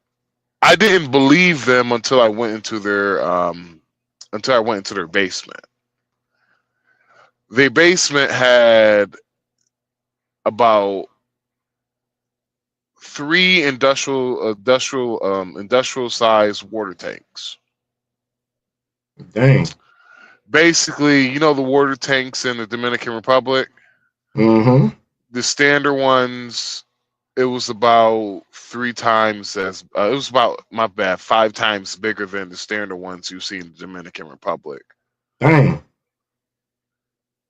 I didn't believe them until I went into their basement. Their basement had about 3 industrial sized water tanks. Dang. Basically, you know the water tanks in the Dominican Republic? Mm-hmm. The standard ones, it was about 3 times as, it was about, my bad, 5 times bigger than the standard ones you see in the Dominican Republic. Dang.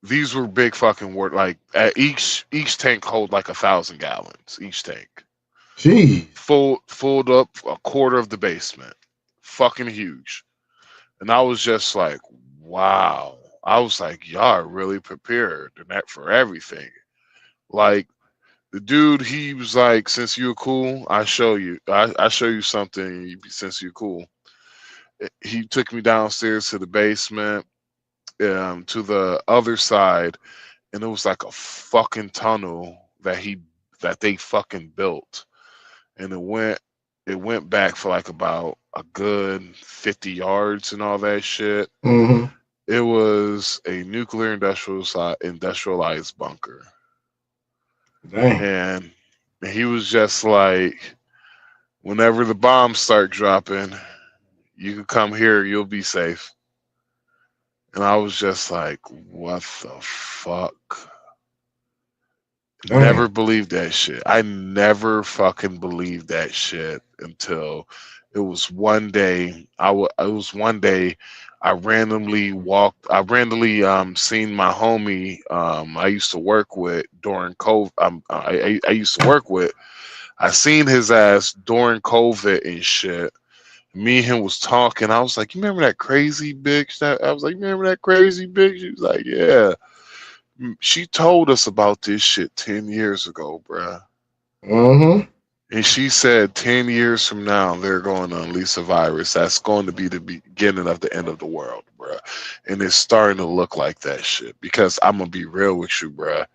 These were big fucking water, like each tank hold like 1,000 gallons, each tank. Gee. Filled up a quarter of the basement. Fucking huge. And I was just like, wow. I was like, y'all are really prepared for everything. Like, the dude, he was like, since you're cool, I show you something since you're cool. He took me downstairs to the basement, to the other side, and it was like a fucking tunnel that they fucking built. And it went back for like about a good 50 yards and all that shit. Mm-hmm. It was a nuclear industrialized bunker. Dang. And he was just like, whenever the bombs start dropping, you can come here, you'll be safe. And I was just like, what the fuck? Dang. Never believed that shit. I never fucking believed that shit until it was one day. I randomly seen my homie I used to work with during COVID. I used to work with. I seen his ass during COVID and shit. Me and him was talking. I was like, you remember that crazy bitch? I was like, you remember that crazy bitch? He was like, yeah. She told us about this shit 10 years ago, bruh. Mm-hmm. And she said 10 years from now, they're going to unleash a virus. That's going to be the beginning of the end of the world, bruh. And it's starting to look like that shit. Because I'm going to be real with you, bruh.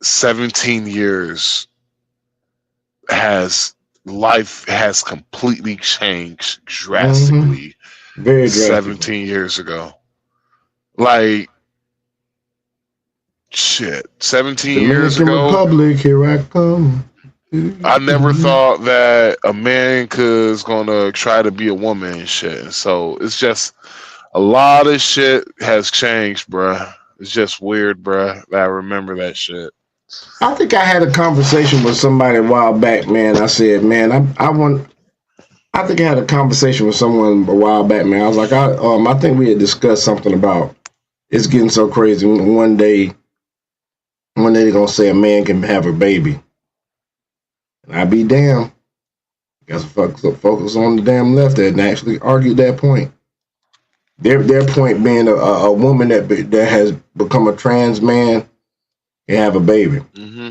17 years life has completely changed drastically. Mm-hmm. Very drastically. 17 years ago. Like, shit, 17 years ago. Republic, here I come. I never thought that a man is gonna try to be a woman and shit. And so it's just A lot of shit has changed, bruh. It's just weird, bruh. That I remember that shit. I think I had a conversation with somebody a while back, man. I said, man, I think I had a conversation with someone a while back, man. I was like, I think we had discussed something about it's getting so crazy. One day they're gonna say a man can have a baby. And I be damn. Got to focus on the damn left that actually argued that point. Their point being a woman that has become a trans man can have a baby. Mm-hmm.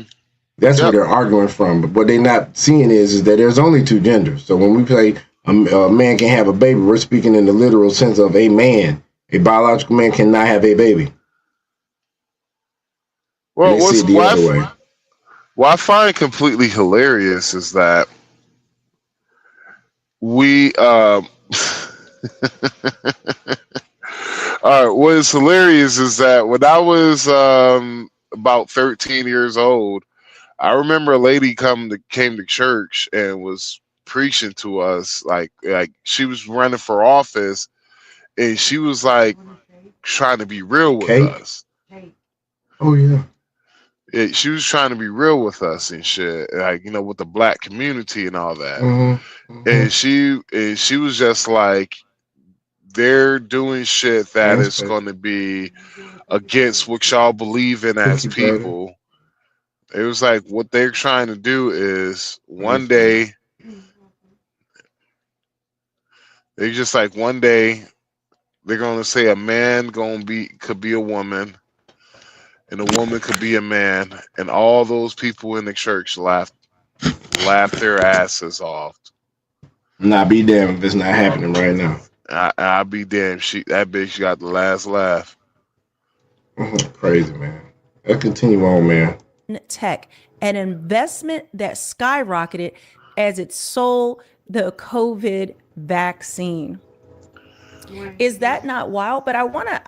That's where they're arguing from. But what they're not seeing is that there's only two genders. So when we say a man can have a baby, we're speaking in the literal sense of a man. A biological man cannot have a baby. Well, what I find completely hilarious is that we all right, what is hilarious is that when I was about 13 years old, I remember a lady came to church and was preaching to us like she was running for office, and she was like trying to be real with us. Oh yeah. She was trying to be real with us and shit, like, you know, with the black community and all that. And she was just like, they're doing shit that is going to be against what y'all believe in as people. It was like what they're trying to do is one day they're just like one day they're going to say a man could be a woman and a woman could be a man, and all those people in the church laugh their asses off. Nah, be damned if it's not happening right now. I'll be damned. That bitch got the last laugh. Crazy, man. Let's continue on, man. Tech, an investment that skyrocketed as it sold the COVID vaccine. Is that not wild? But I'm gonna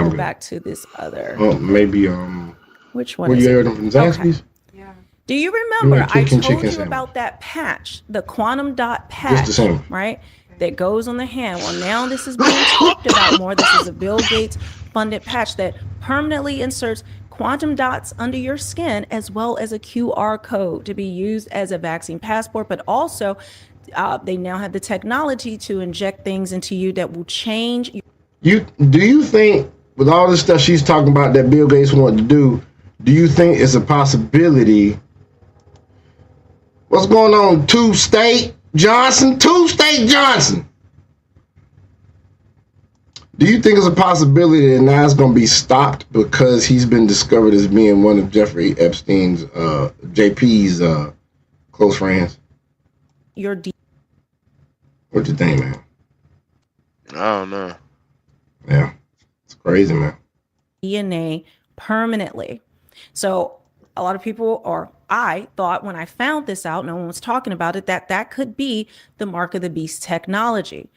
go back to this other. Oh, maybe which one? Were is you it? heard them from Zaxby's? Okay. Do you remember I told you sandwich. about that patch, the quantum dot patch, right? That goes on the hand. Well, now this is being talked about more. This is a Bill Gates funded patch that permanently inserts quantum dots under your skin, as well as a QR code to be used as a vaccine passport, but also they now have the technology to inject things into you that will change. Do you think with all this stuff she's talking about that Bill Gates wanted to do you think it's a possibility? What's going on? Two-State Johnson? Do you think it's a possibility that now it's going to be stopped because he's been discovered as being one of Jeffrey Epstein's, JP's close friends? What you think, man? I don't know. Yeah, it's crazy, man. DNA permanently. So a lot of people, or I thought when I found this out, no one was talking about it, that could be the mark of the beast technology.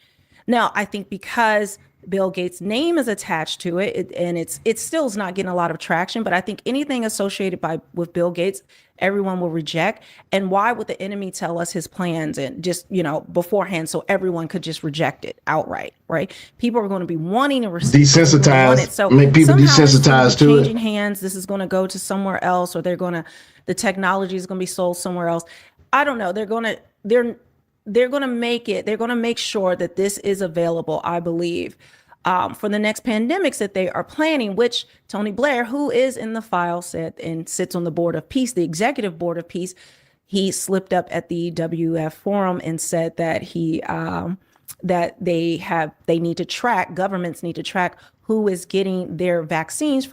Now, I think because Bill Gates' name is attached to it, and it still is not getting a lot of traction, but I think anything associated with Bill Gates, everyone will reject. And why would the enemy tell us his plans and just, beforehand so everyone could just reject it outright, right? People are going to be wanting to receive desensitized, so make people desensitized to changing hands. This is going to go to somewhere else, or the technology is going to be sold somewhere else. I don't know. They're going to make sure that this is available, I believe, for the next pandemics that they are planning, which Tony Blair, who is in the file, said and sits on the board of peace, the executive board of peace, he slipped up at the WF forum and said that governments need to track who is getting their vaccines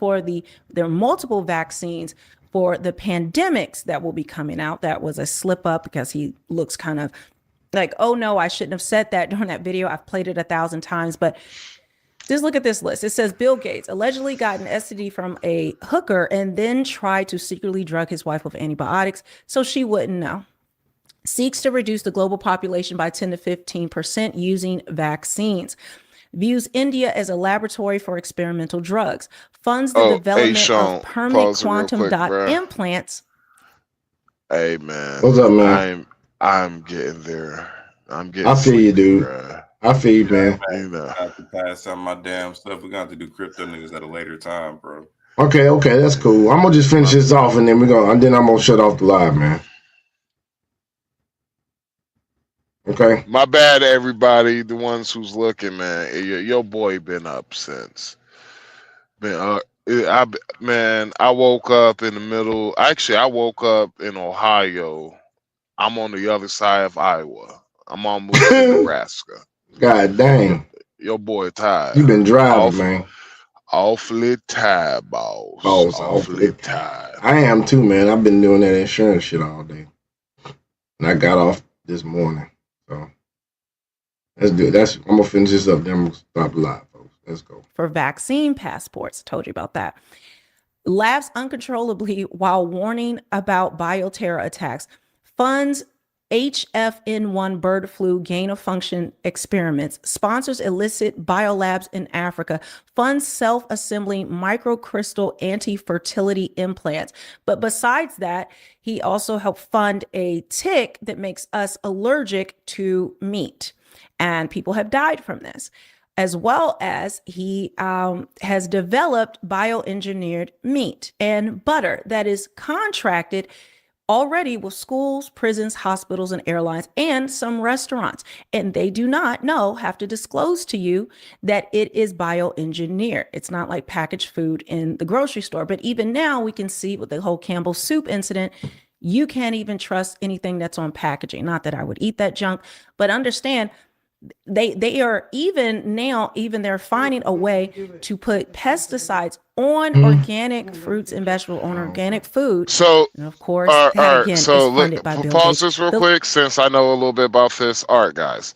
their multiple vaccines for the pandemics that will be coming out. That was a slip up because he looks kind of like, oh no, I shouldn't have said that during that video. I've played it 1,000 times, but just look at this list. It says Bill Gates allegedly got an STD from a hooker and then tried to secretly drug his wife with antibiotics so she wouldn't know. Seeks to reduce the global population by 10 to 15% using vaccines. Views India as a laboratory for experimental drugs. Funds the development of permanent quantum dot implants. Hey man, what's up, man? I'm getting there. I feel you, dude. I feel you, man. I have to pass some of my damn stuff. We're gonna have to do crypto niggas at a later time, bro. Okay, that's cool. I'm gonna just finish this off, and then I'm gonna shut off the live, man. Okay. My bad, everybody. The ones who's looking, man. Your boy been up since. I woke up in the middle. Actually, I woke up in Ohio. I'm on the other side of Iowa. I'm on moving to Nebraska. God dang. Your boy tired. You been driving, man. Awfully tired, boss. Awfully tired. I am too, man. I've been doing that insurance shit all day. And I got off this morning. So let's do it. I'm gonna finish this up, then we'll stop live, folks. Let's go. For vaccine passports, told you about that. Laughs uncontrollably while warning about bioterror attacks. Funds HFN1 bird flu gain of function experiments. Sponsors illicit biolabs in Africa. Funds self-assembling microcrystal anti-fertility implants. But besides that, he also helped fund a tick that makes us allergic to meat. And people have died from this. As well as he has developed bioengineered meat and butter that is contracted already with schools, prisons, hospitals, and airlines, and some restaurants. And they do not have to disclose to you that it is bioengineered. It's not like packaged food in the grocery store. But even now, we can see with the whole Campbell soup incident, you can't even trust anything that's on packaging. Not that I would eat that junk, but understand they are they're finding a way to put pesticides on organic fruits and vegetables, on organic food. So, and of course, all that right. again So is funded by Bill pause Gates. this real quick, since I know a little bit about this. All right, guys.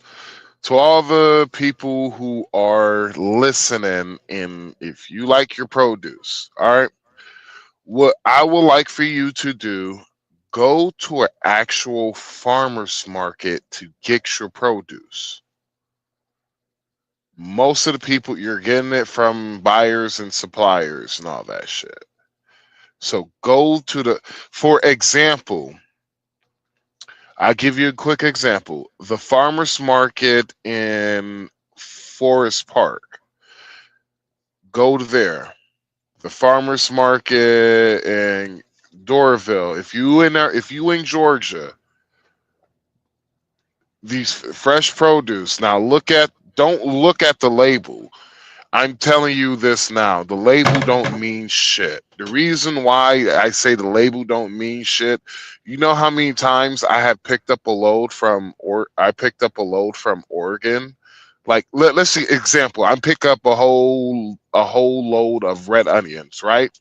To all the people who are listening, and if you like your produce, all right, what I would like for you to do, go to an actual farmer's market to get your produce. Most of the people, you're getting it from buyers and suppliers and all that shit. So go to for example, I'll give you a quick example. The farmer's market in Forest Park. Go to there. The farmer's market in Doraville. If you in Georgia, these fresh produce. Now don't look at the label. I'm telling you this now. The label don't mean shit. The reason why I say the label don't mean shit, you know how many times I have picked up a load from Oregon? Like let's see, example. I pick up a whole load of red onions, right?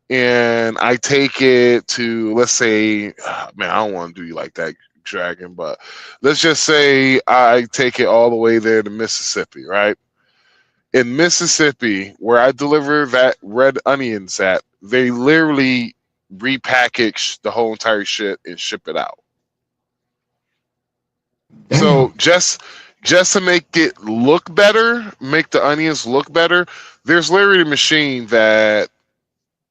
And I take it to, let's say, man, I don't want to do you like that, Dragon, but let's just say I take it all the way there to Mississippi, right? In Mississippi, where I deliver that red onions at, they literally repackage the whole entire shit and ship it out. Damn. So just to make it look better, make the onions look better, there's literally a machine that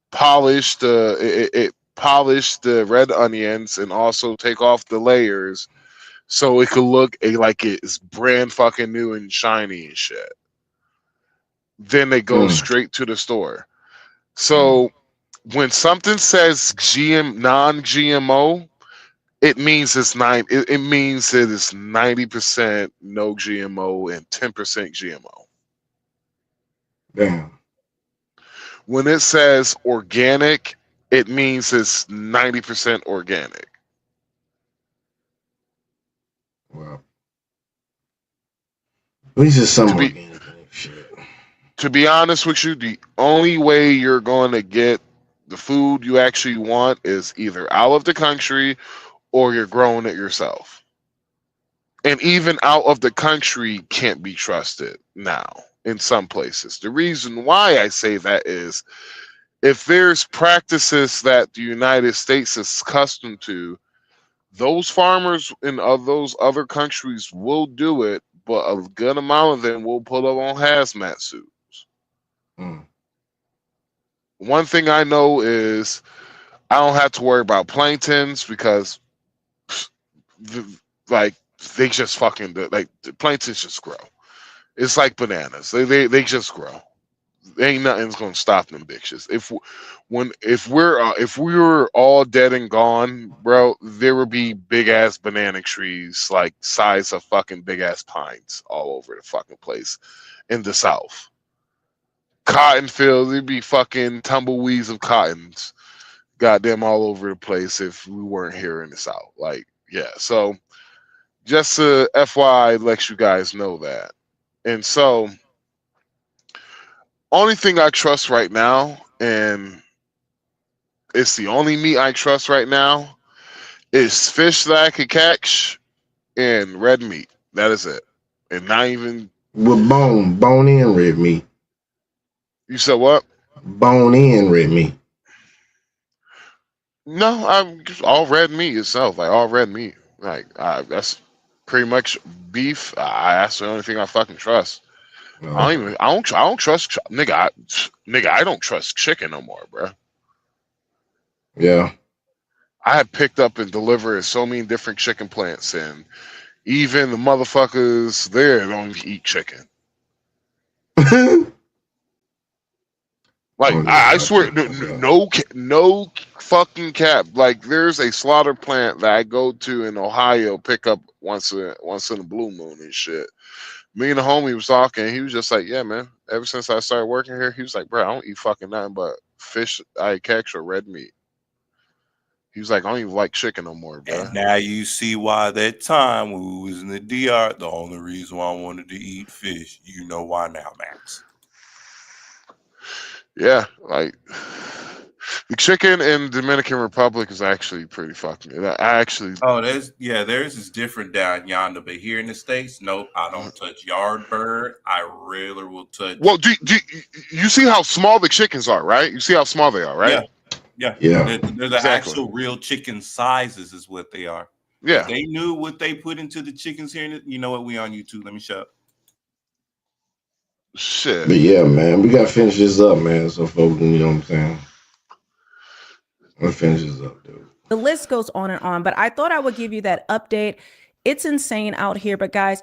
polished the red onions and also take off the layers so it could look like it's brand fucking new and shiny and shit. Then they go straight to the store. So when something says non-GMO, it means it's it means it is 90% no GMO and 10% GMO. Damn. When it says organic, it means it's 90% organic. Wow. At least it's some organic shit. To be honest with you, the only way you're going to get the food you actually want is either out of the country or you're growing it yourself. And even out of the country can't be trusted now in some places. The reason why I say that is if there's practices that the United States is accustomed to, those farmers in those other countries will do it, but a good amount of them will pull up on hazmat suits. One thing I know is I don't have to worry about planktons because like they just fucking like the plantains just grow. It's like bananas. They just grow. Ain't nothing's gonna stop them bitches. If we were all dead and gone, bro, there would be big ass banana trees like size of fucking big ass pines all over the fucking place in the South. Cotton fields, there'd be fucking tumbleweeds of cottons, goddamn all over the place if we weren't here in the South. Like, yeah. So just to FYI, let you guys know that. And so, only thing I trust right now, and it's the only meat I trust right now, is fish that I could catch and red meat. That is it. And not even with bone in red meat. You said what? Bone in red meat. No, I'm just all red meat itself, like all red meat. Like that's pretty much beef. That's the only thing I fucking trust. No. I don't trust nigga. I don't trust chicken no more, bro. Yeah. I have picked up and delivered so many different chicken plants, and even the motherfuckers there don't eat chicken. Like I swear, no fucking cap. Like there's a slaughter plant that I go to in Ohio, pick up once in a blue moon and shit. Me and the homie was talking. He was just like, "Yeah, man. Ever since I started working here, he was like, bro, I don't eat fucking nothing but fish I catch or red meat." He was like, "I don't even like chicken no more, bro." And now you see why that time when we was in the DR, the only reason why I wanted to eat fish. You know why now, Max. Yeah, like the chicken in Dominican Republic is actually pretty fucking good. Theirs is different down yonder, but here in the States, nope, I don't touch yard bird. I rarely will touch. Well, do you see how small the chickens are, right? You see how small they are, right? Yeah. Yeah. They're the Exactly. actual real chicken sizes is what they are. Yeah. If they knew what they put into the chickens here. You know what? We on YouTube. Let me shut up. Shit. But yeah, man, we gotta finish this up, man. So folks, you know what I'm saying? Let's finish this up, dude. The list goes on and on, but I thought I would give you that update. It's insane out here, but guys,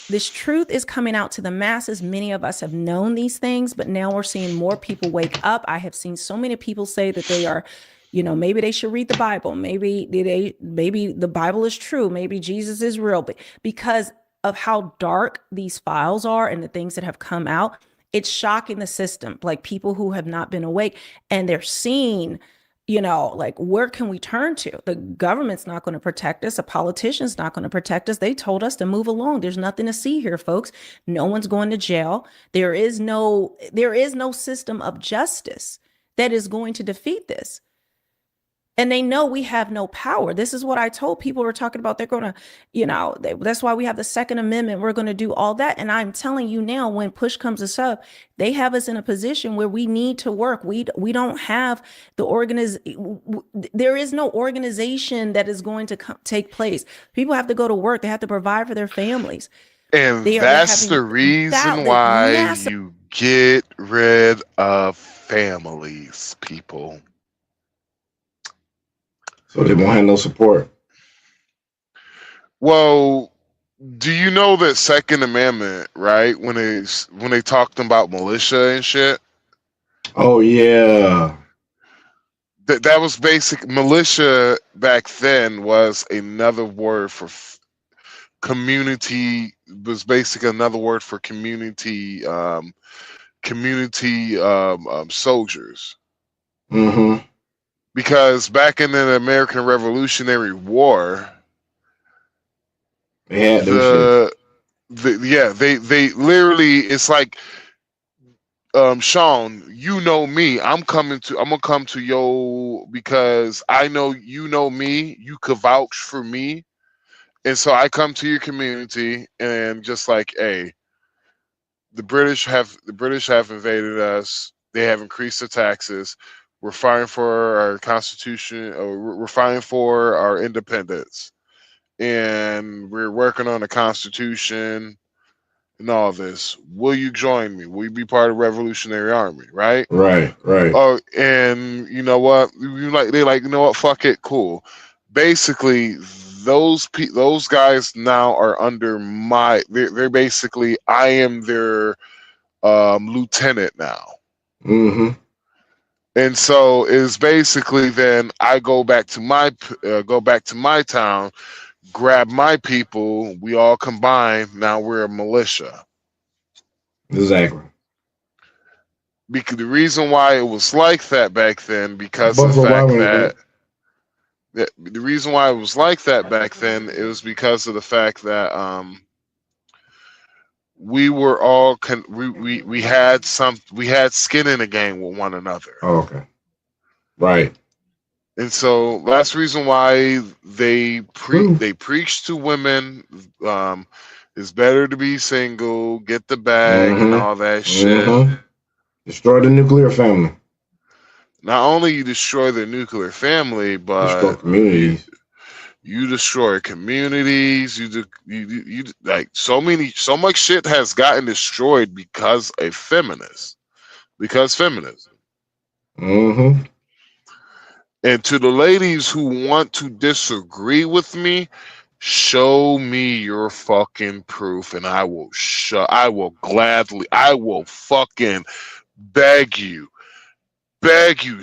this truth is coming out to the masses. Many of us have known these things, but now we're seeing more people wake up. I have seen so many people say that they are, maybe they should read the Bible. Maybe the Bible is true. Maybe Jesus is real, but because of how dark these files are and the things that have come out, it's shocking the system. Like people who have not been awake and they're seeing, like where can we turn to? The government's not going to protect us. A politician's not going to protect us. They told us to move along. There's nothing to see here, folks. No one's going to jail. There is no system of justice that is going to defeat this. And they know we have no power. This is what I told people we're talking about. They're going to, that's why we have the Second Amendment. We're going to do all that. And I'm telling you now, when push comes to shove, they have us in a position where we need to work. We don't have there is no organization that is going to take place. People have to go to work. They have to provide for their families. And that's the reason why you get rid of families, people. So they won't have no support. Well, do you know that Second Amendment, right? When they talked about militia and shit. Oh yeah. That was basic. Militia back then was another word for community. Was basically another word for community. Soldiers. Mm-hmm. Because back in the American Revolutionary War, they had they literally, it's like, Sean, you know me. I'm gonna come to yo because I know you know me. You could vouch for me, and so I come to your community and just like, hey, the British have invaded us. They have increased the taxes. We're fighting for our Constitution, or we're fighting for our independence, and we're working on the Constitution and all this. Will you join me? Will you be part of the Revolutionary Army? Right. Oh, and you know what? They're like, you know what? Fuck it, cool. Basically, those guys now are under my. They're basically, I am their lieutenant now. Mm-hmm. And so it's basically then I go back to my town, grab my people, we all combine. Now we're a militia. Exactly. Because the reason why it was like that back then, because of the fact that the reason why it was like that back then, it was because of the fact that we were all we had skin in the game with one another. Oh, okay. Right. And so that's the reason why they preach to women, it's better to be single, get the bag and all that shit. Mm-hmm. Destroy the nuclear family. Not only you destroy the nuclear family, but destroy communities. You destroy communities. You like so much shit has gotten destroyed because of feminists. Because feminism. Mm-hmm. And to the ladies who want to disagree with me, show me your fucking proof, and I will fucking beg you,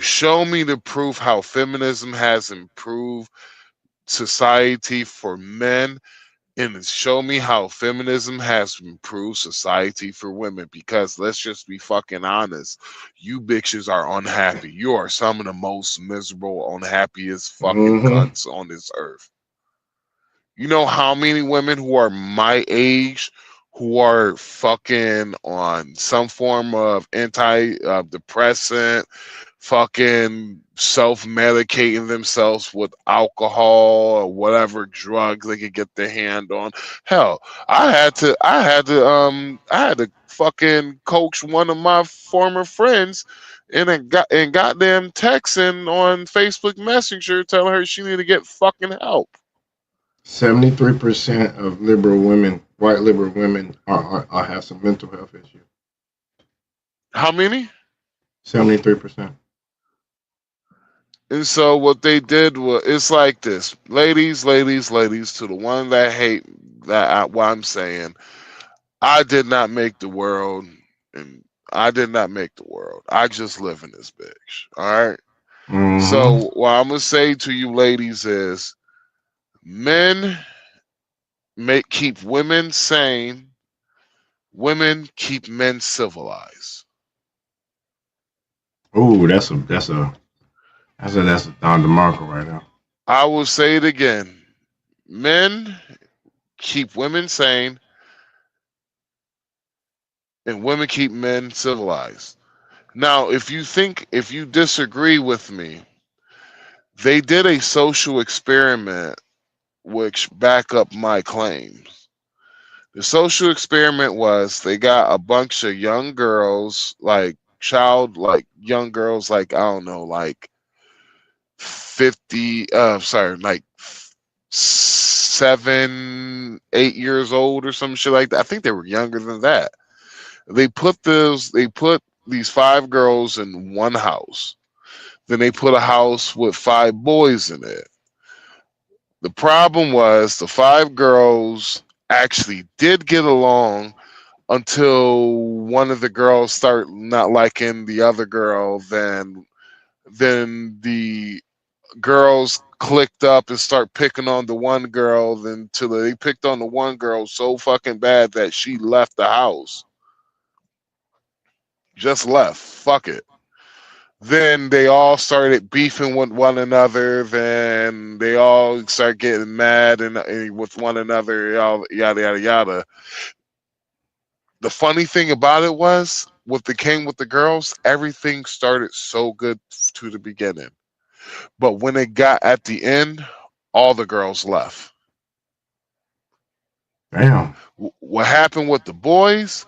show me the proof how feminism has improved society for men, and show me how feminism has improved society for women. Because let's just be fucking honest, you bitches are unhappy. You are some of the most miserable, unhappiest fucking cunts on this earth. You know how many women who are my age who are fucking on some form of anti-depressant, fucking self-medicating themselves with alcohol or whatever drugs they could get their hand on. Hell, I had to fucking coax one of my former friends and got them texting on Facebook Messenger telling her she needed to get fucking help. 73% of white liberal women are have some mental health issues. How many? 73%. And so what they did was, it's like this, ladies, to the one that hate what I'm saying, I did not make the world, and I just live in this bitch. All right. Mm-hmm. So what I'm gonna say to you ladies is, men keep women sane, women keep men civilized. Ooh, that's a Don DeMarco right now. I will say it again. Men keep women sane, and women keep men civilized. Now, if you disagree with me, they did a social experiment which back up my claims. The social experiment was they got a bunch of young girls, like young girls, like, I don't know, like 7, 8 years old or some shit like that. I think they were younger than that. They put these 5 girls in one house. Then they put a house with 5 boys in it. The problem was the 5 girls actually did get along until one of the girls started not liking the other girl. Then the girls clicked up and start picking on the one girl. Then till they picked on the one girl so fucking bad that she left the house. Just left. Fuck it. Then they all started beefing with one another. Then they all started getting mad and with one another. Yada yada yada. The funny thing about it was, with the girls, everything started so good to the beginning, but when it got at the end, all the girls left. Damn. What happened with the boys?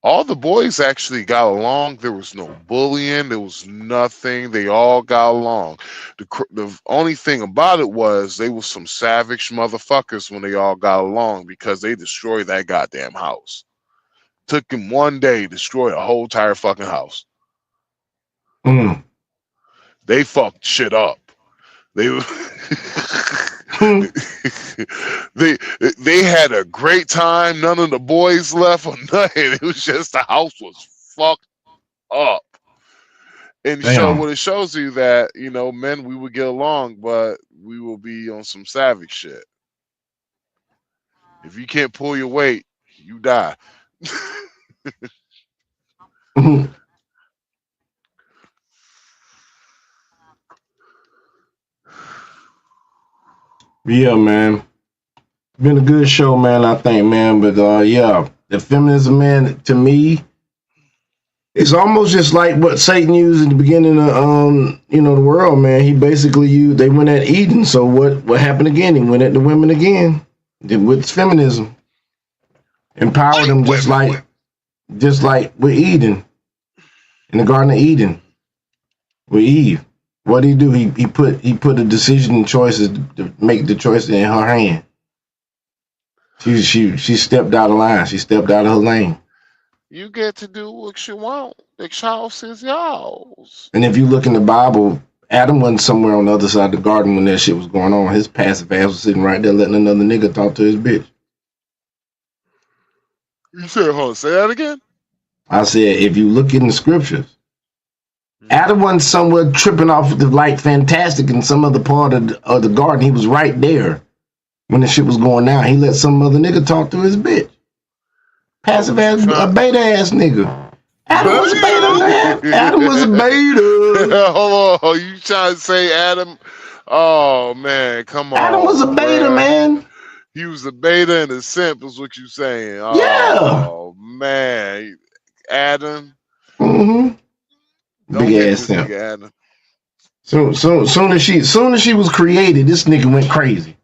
All the boys actually got along. There was no bullying. There was nothing. They all got along. The only thing about it was they were some savage motherfuckers when they all got along, because they destroyed that goddamn house. Took them one day to destroy a whole entire fucking house. They fucked shit up. They they had a great time. None of the boys left or nothing. It was just the house was fucked up. And what it shows you that, you know, men, we would get along, but we will be on some savage shit. If you can't pull your weight, you die. Yeah, man. Been a good show, man, I think, man. But yeah, the feminism, man, to me, it's almost just like what Satan used in the beginning of you know, the world, man. He basically they went at Eden. So what happened again? He went at the women again with feminism. Empowered them just like with Eden. In the Garden of Eden. With Eve. What did he do? He put a decision and choices to make the choice in her hand. She stepped out of line. She stepped out of her lane. You get to do what you want. The house is yours. And if you look in the Bible, Adam wasn't somewhere on the other side of the garden when that shit was going on. His passive ass was sitting right there letting another nigga talk to his bitch. You said, hold on, say that again? I said, if you look in the scriptures, Adam wasn't somewhere tripping off the like fantastic in some other part of the garden. He was right there when the shit was going down. He let some other nigga talk to his bitch. Passive ass, a beta ass nigga. Adam was a beta, man. Adam was a beta. Hold on, you trying to say Adam? Oh man, come on. Adam was a beta, man. He was a beta and a simp, is what you saying? Oh, yeah. Man, Adam. Mm-hmm. Big ass simp. Soon as she was created, this nigga went crazy.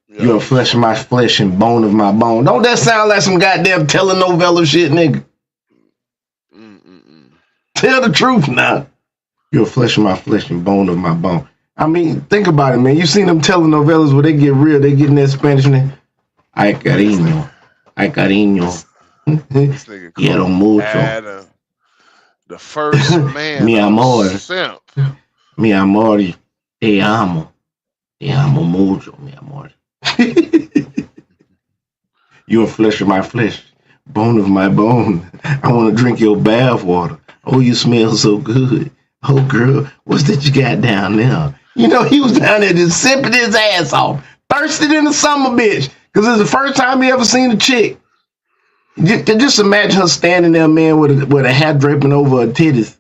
Yep. You're flesh of my flesh and bone of my bone. Don't that sound like some goddamn telenovela shit, nigga? Tell the truth now. You're flesh of my flesh and bone of my bone. I mean, think about it, man. You seen them telenovelas where they get real, they get in that Spanish name. Ay cariño. Quiero mucho. Adam. The first man. Mi amor. Simp. Mi amor. Te amo. Te amo mucho, mi amor. You're flesh of my flesh, bone of my bone. I want to drink your bath water. Oh, you smell so good. Oh, girl, what's that you got down there? You know, he was down there just simping his ass off. Thirsted in the summer, bitch. Because it's the first time he ever seen a chick. Just imagine her standing there, man, with a hat draping over her titties.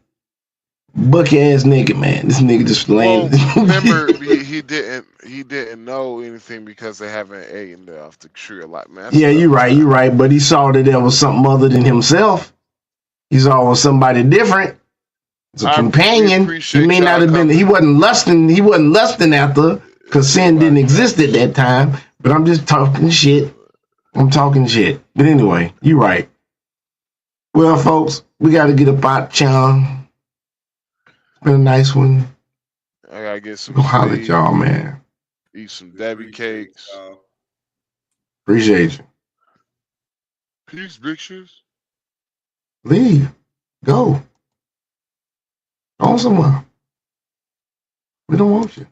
Bucky ass nigga, man. This nigga just laying. Well, remember, he didn't know anything because they haven't eaten off the tree a lot, man. Yeah, you're right. But he saw that there was something other than himself. He saw it was somebody different. It's a companion. He may not have been. He wasn't lusting after because sin didn't exist at that time. But I'm just talking shit. I'm talking shit. But anyway, you're right. Well, folks, we got to get up out, Chum. It's been a nice one. I gotta get some. Go holler at y'all, man. Eat some Debbie cakes. Appreciate you. Peace, bitches. Leave. Go. Go somewhere. We don't want you.